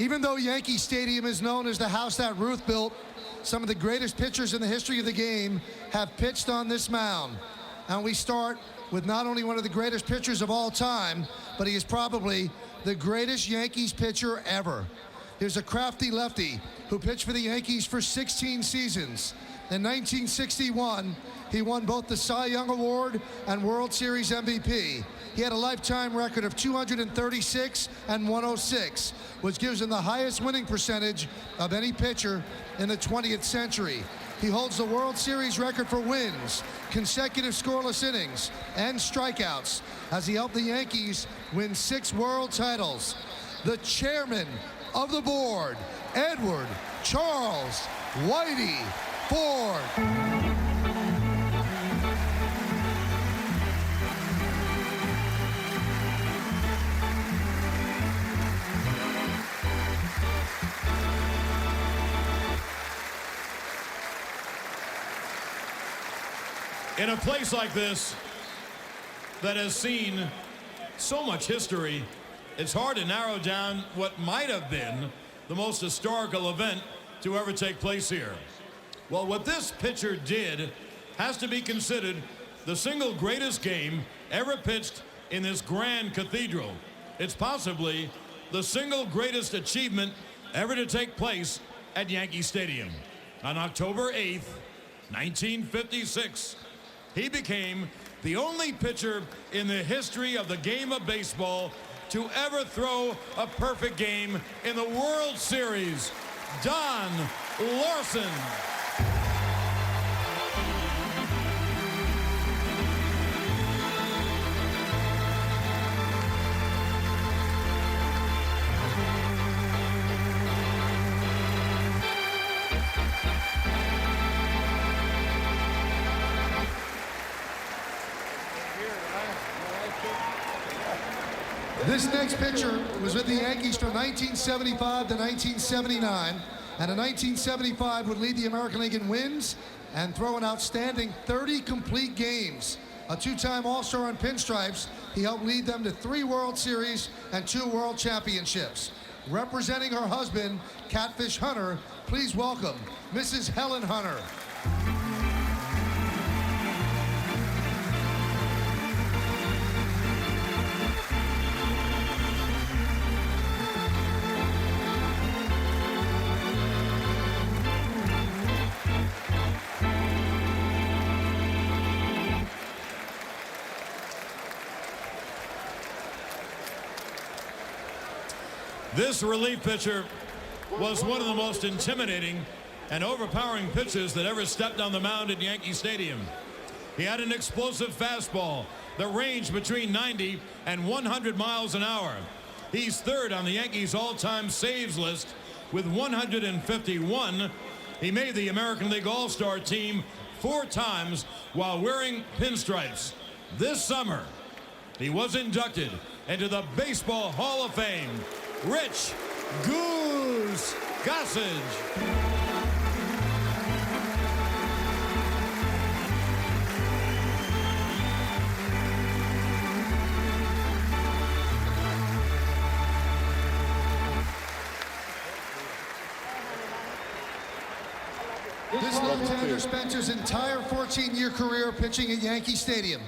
Even though Yankee Stadium is known as the house that Ruth built, some of the greatest pitchers in the history of the game have pitched on this mound. And we start with not only one of the greatest pitchers of all time, but he is probably the greatest Yankees pitcher ever. Here's a crafty lefty who pitched for the Yankees for 16 seasons. In 1961, he won both the Cy Young Award and World Series MVP. He had a lifetime record of 236 and 106, which gives him the highest winning percentage of any pitcher in the 20th century. He holds the World Series record for wins, consecutive scoreless innings, and strikeouts as he helped the Yankees win 6 world titles. The chairman of the board, Edward Charles Whitey Ford. In a place like this that has seen so much history, it's hard to narrow down what might have been the most historical event to ever take place here. Well, what this pitcher did has to be considered the single greatest game ever pitched in this grand cathedral. It's possibly the single greatest achievement ever to take place at Yankee Stadium. On October 8th, 1956, he became the only pitcher in the history of the game of baseball to ever throw a perfect game in the World Series, Don Larsen. This next pitcher was with the Yankees from 1975 to 1979, and in 1975 would lead the American League in wins and throw an outstanding 30 complete games. A 2-time All-Star on pinstripes, he helped lead them to 3 World Series and 2 World Championships. Representing her husband, Catfish Hunter, please welcome Mrs. Helen Hunter. This relief pitcher was one of the most intimidating and overpowering pitchers that ever stepped on the mound at Yankee Stadium. He had an explosive fastball that ranged between 90 and 100 miles an hour. He's third on the Yankees all-time saves list with 151. He made the American League All-Star team 4 times while wearing pinstripes. This summer, he was inducted into the Baseball Hall of Fame. Rich Goose Gossage. This left-hander spent his entire 14-year career pitching at Yankee Stadium.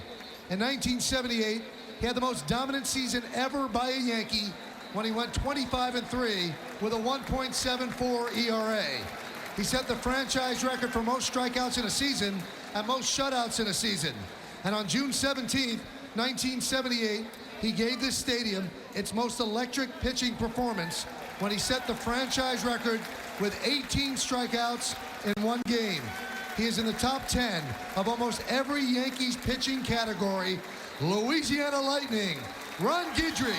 In 1978, he had the most dominant season ever by a Yankee when he went 25-3 with a 1.74 ERA. He set the franchise record for most strikeouts in a season and most shutouts in a season. And on June 17th, 1978, he gave this stadium its most electric pitching performance when he set the franchise record with 18 strikeouts in 1 game. He is in the top 10 of almost every Yankees pitching category. Louisiana Lightning, Ron Guidry.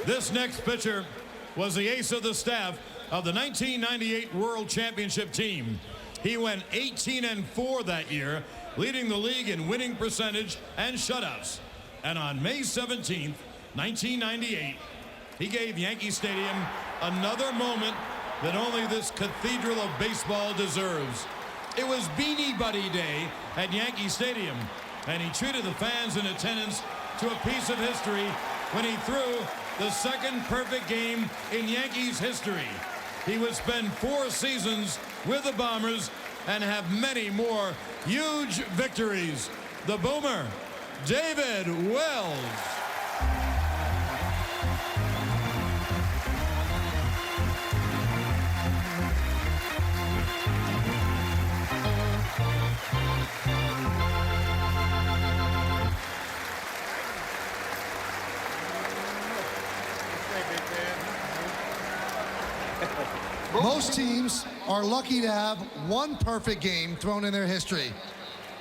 This next pitcher was the ace of the staff of the 1998 World Championship team. He went 18-4 that year, leading the league in winning percentage and shutouts. And on May 17th, 1998, he gave Yankee Stadium another moment that only this cathedral of baseball deserves. It was Beanie Buddy Day at Yankee Stadium, and he treated the fans in attendance to a piece of history when he threw the second perfect game in Yankees history. He would spend 4 seasons with the Bombers and have many more huge victories. The Boomer, David Wells. Most teams are lucky to have 1 perfect game thrown in their history.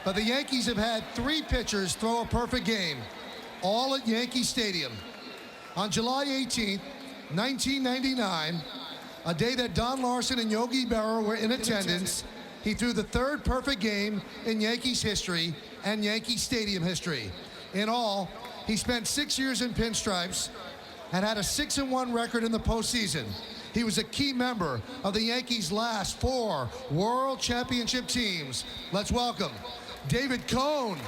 But the Yankees have had 3 pitchers throw a perfect game, all at Yankee Stadium. On July 18th, 1999, a day that Don Larson and Yogi Berra were in attendance, he threw the 3rd perfect game in Yankees history and Yankee Stadium history. In all, he spent 6 years in pinstripes and had a 6-1 record in the postseason. He was a key member of the Yankees' last 4 World Championship teams. Let's welcome David Cone.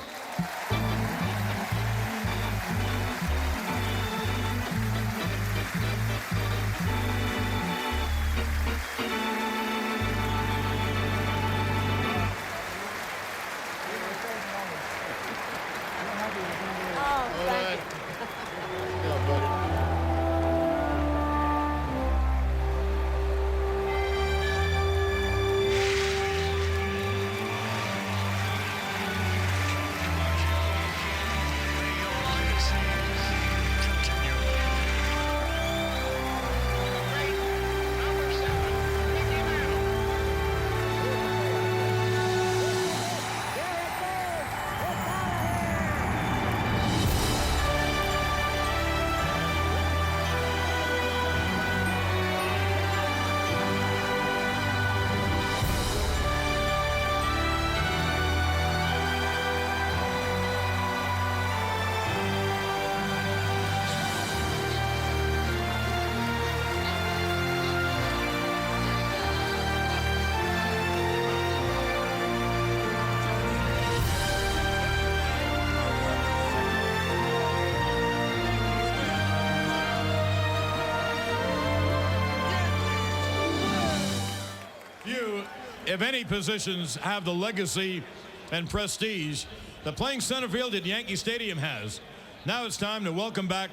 If any positions have the legacy and prestige that playing center field at Yankee Stadium has, now it's time to welcome back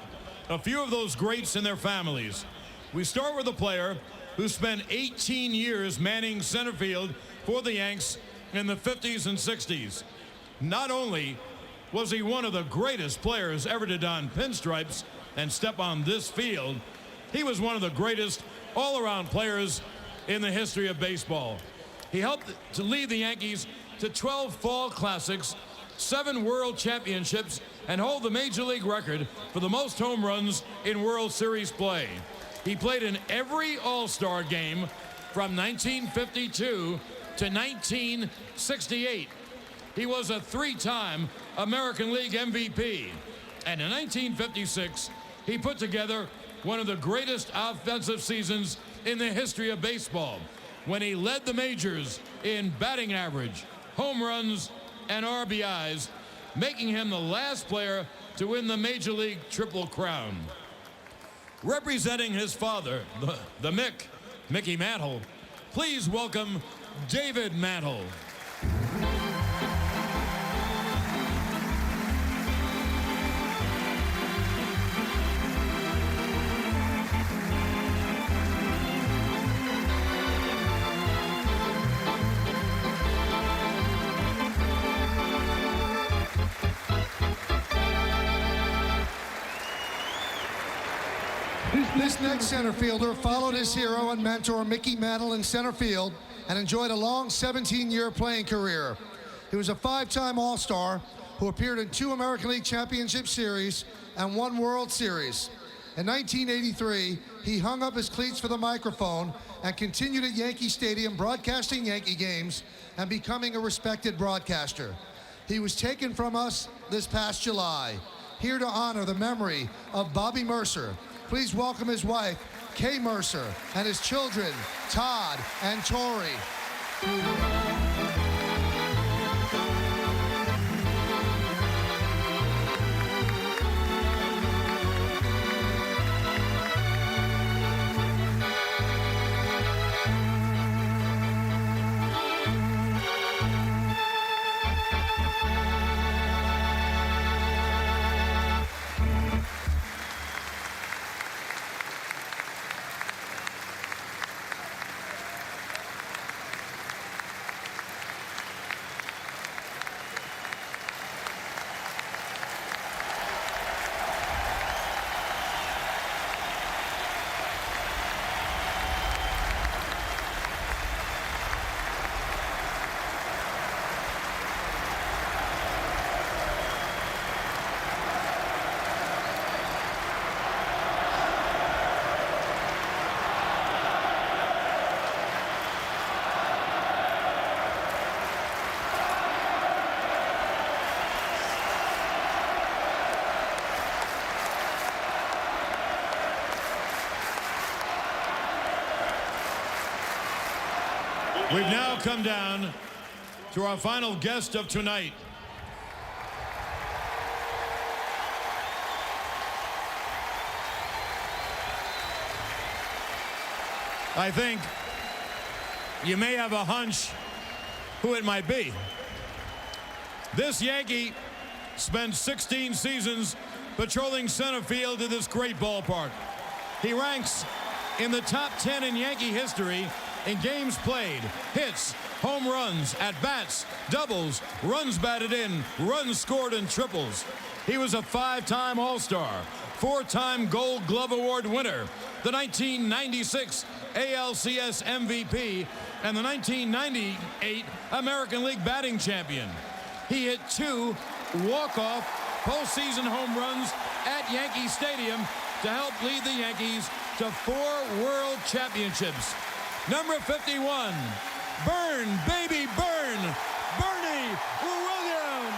a few of those greats and their families. We start with a player who spent 18 years manning center field for the Yanks in the 50s and 60s. Not only was he one of the greatest players ever to don pinstripes and step on this field, he was one of the greatest all-around players in the history of baseball. He helped to lead the Yankees to 12 fall classics, 7 world championships, and hold the major league record for the most home runs in World Series play. He played in every All-Star game from 1952 to 1968. He was a 3-time American League MVP. And in 1956, he put together one of the greatest offensive seasons in the history of baseball, when he led the majors in batting average, home runs, and RBIs, making him the last player to win the Major League Triple Crown. Representing his father, the Mickey Mantle, please welcome David Mantle. This next center fielder followed his hero and mentor Mickey Mantle in center field and enjoyed a long 17-year playing career. He was a 5-time All-Star who appeared in 2 American League Championship Series and 1 World Series. In 1983, he hung up his cleats for the microphone and continued at Yankee Stadium broadcasting Yankee games and becoming a respected broadcaster. He was taken from us this past July. Here to honor the memory of Bobby Mercer, please welcome his wife, Kay Mercer, and his children, Todd and Tori. We've now come down to our final guest of tonight. I think you may have a hunch who it might be. This Yankee spent 16 seasons patrolling center field to this great ballpark. He ranks in the top 10 in Yankee history in games played, hits, home runs, at-bats, doubles, runs batted in, runs scored, and triples. He was a 5-time All-Star, 4-time Gold Glove Award winner, the 1996 ALCS MVP, and the 1998 American League batting champion. He hit 2 walk-off postseason home runs at Yankee Stadium to help lead the Yankees to 4 World Championships. Number 51, Burn, baby, burn, Bernie Williams.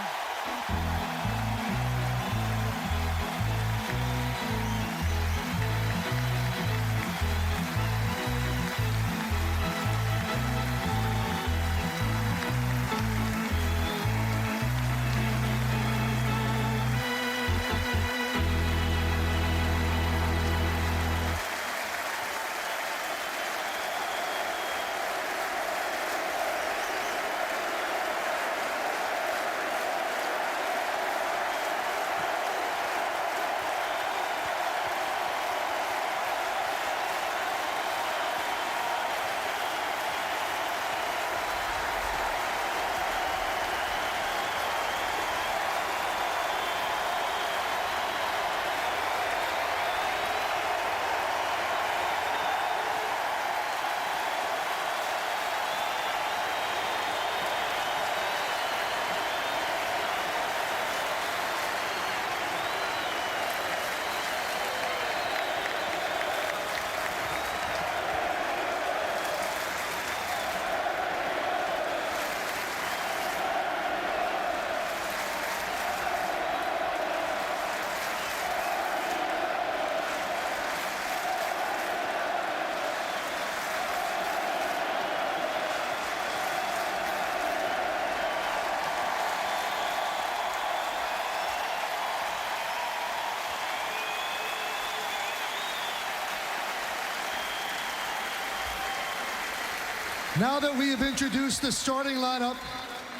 Now that we have introduced the starting lineup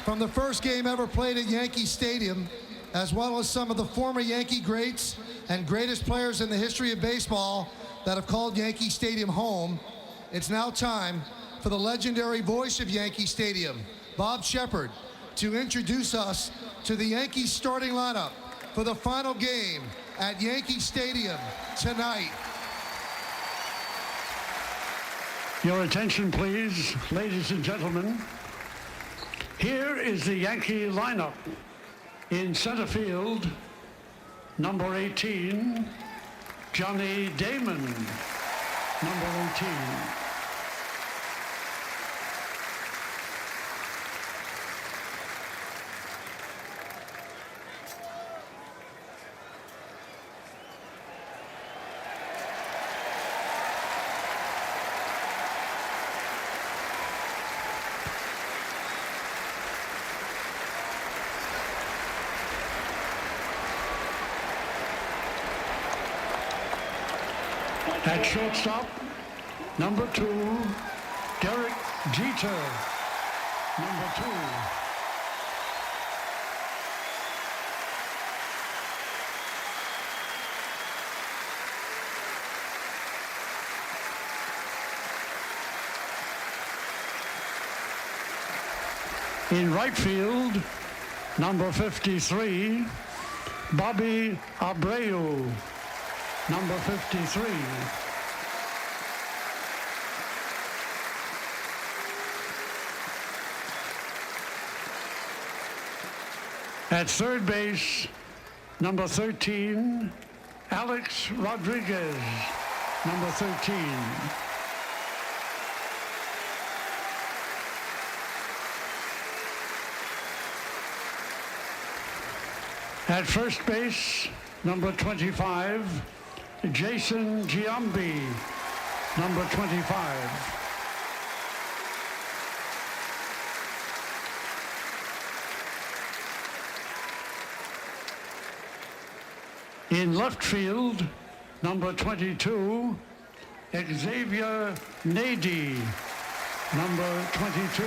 from the first game ever played at Yankee Stadium, as well as some of the former Yankee greats and greatest players in the history of baseball that have called Yankee Stadium home, it's now time for the legendary voice of Yankee Stadium, Bob Shepard, to introduce us to the Yankees starting lineup for the final game at Yankee Stadium tonight. Your attention, please, ladies and gentlemen. Here is the Yankee lineup. In center field, number 18, Johnny Damon, number 18. At shortstop, number 2, Derek Jeter, number 2. In right field, number 53, Bobby Abreu, number 53. At third base, number 13, Alex Rodriguez, number 13. At first base, number 25, Jason Giambi, number 25. In left field, number 22, Xavier Nady, number 22.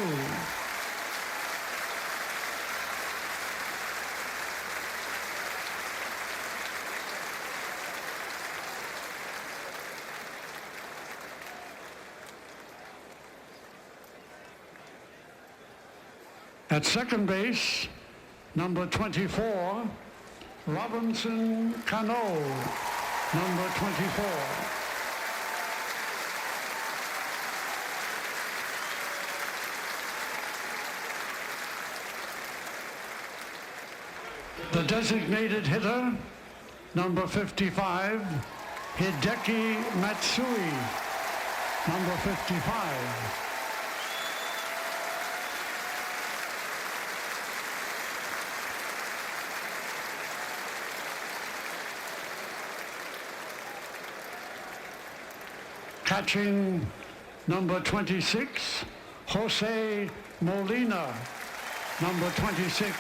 At second base, number 24, Robinson Cano, number 24. The designated hitter, number 55, Hideki Matsui, number 55. Catching number 26, Jose Molina, number 26.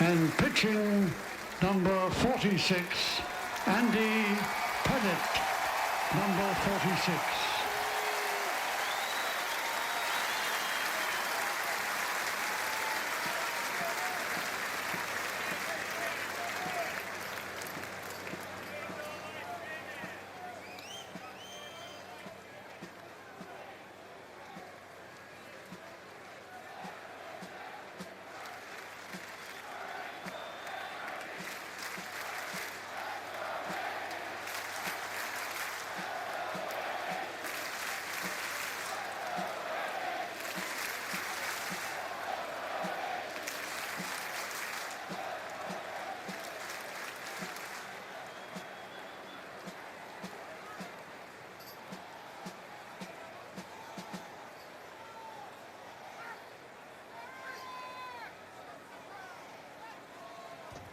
And pitching number 46, Andy Pettit, number 46.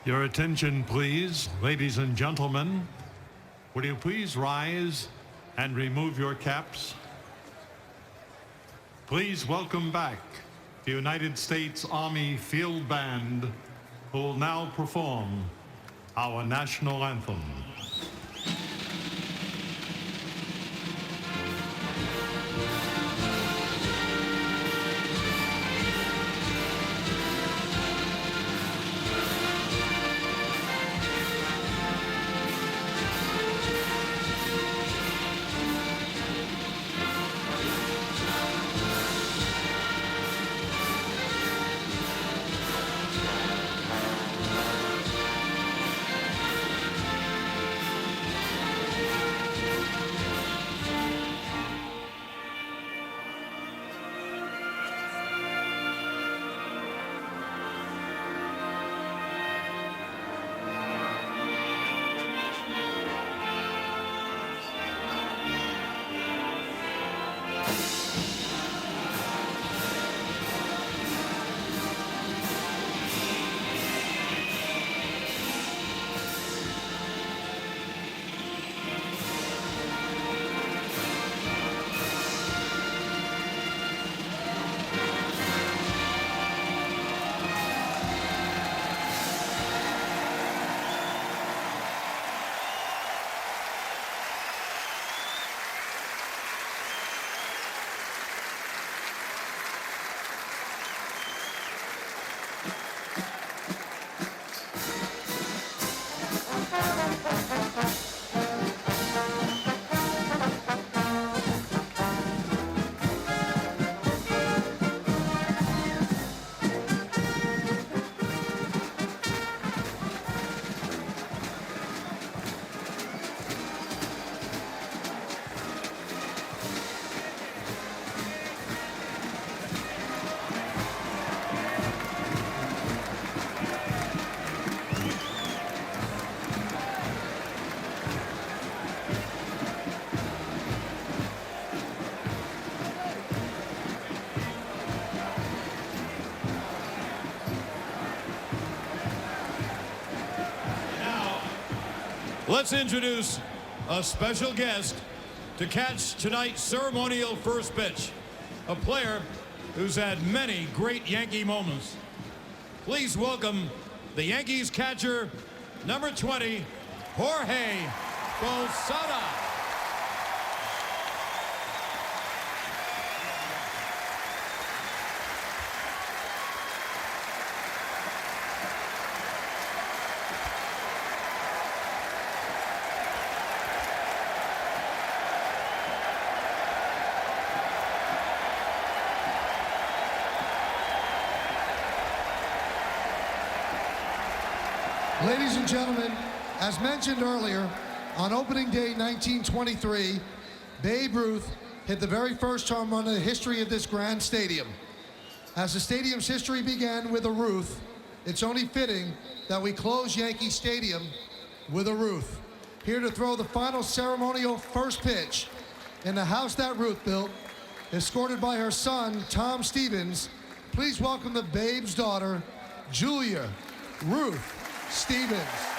Your attention, please, ladies and gentlemen. Will you please rise and remove your caps? Please welcome back the United States Army Field Band, who will now perform our national anthem. Let's introduce a special guest to catch tonight's ceremonial first pitch, a player who's had many great Yankee moments. please welcome the Yankees catcher, number 20, Jorge Posada. Ladies and gentlemen, as mentioned earlier, on opening day 1923, Babe Ruth hit the very first home run in the history of this grand stadium. As the stadium's history began with a Ruth, it's only fitting that we close Yankee Stadium with a Ruth. Here to throw the final ceremonial first pitch in the house that Ruth built, escorted by her son, Tom Stevens, please welcome the Babe's daughter, Julia Ruth Stevens.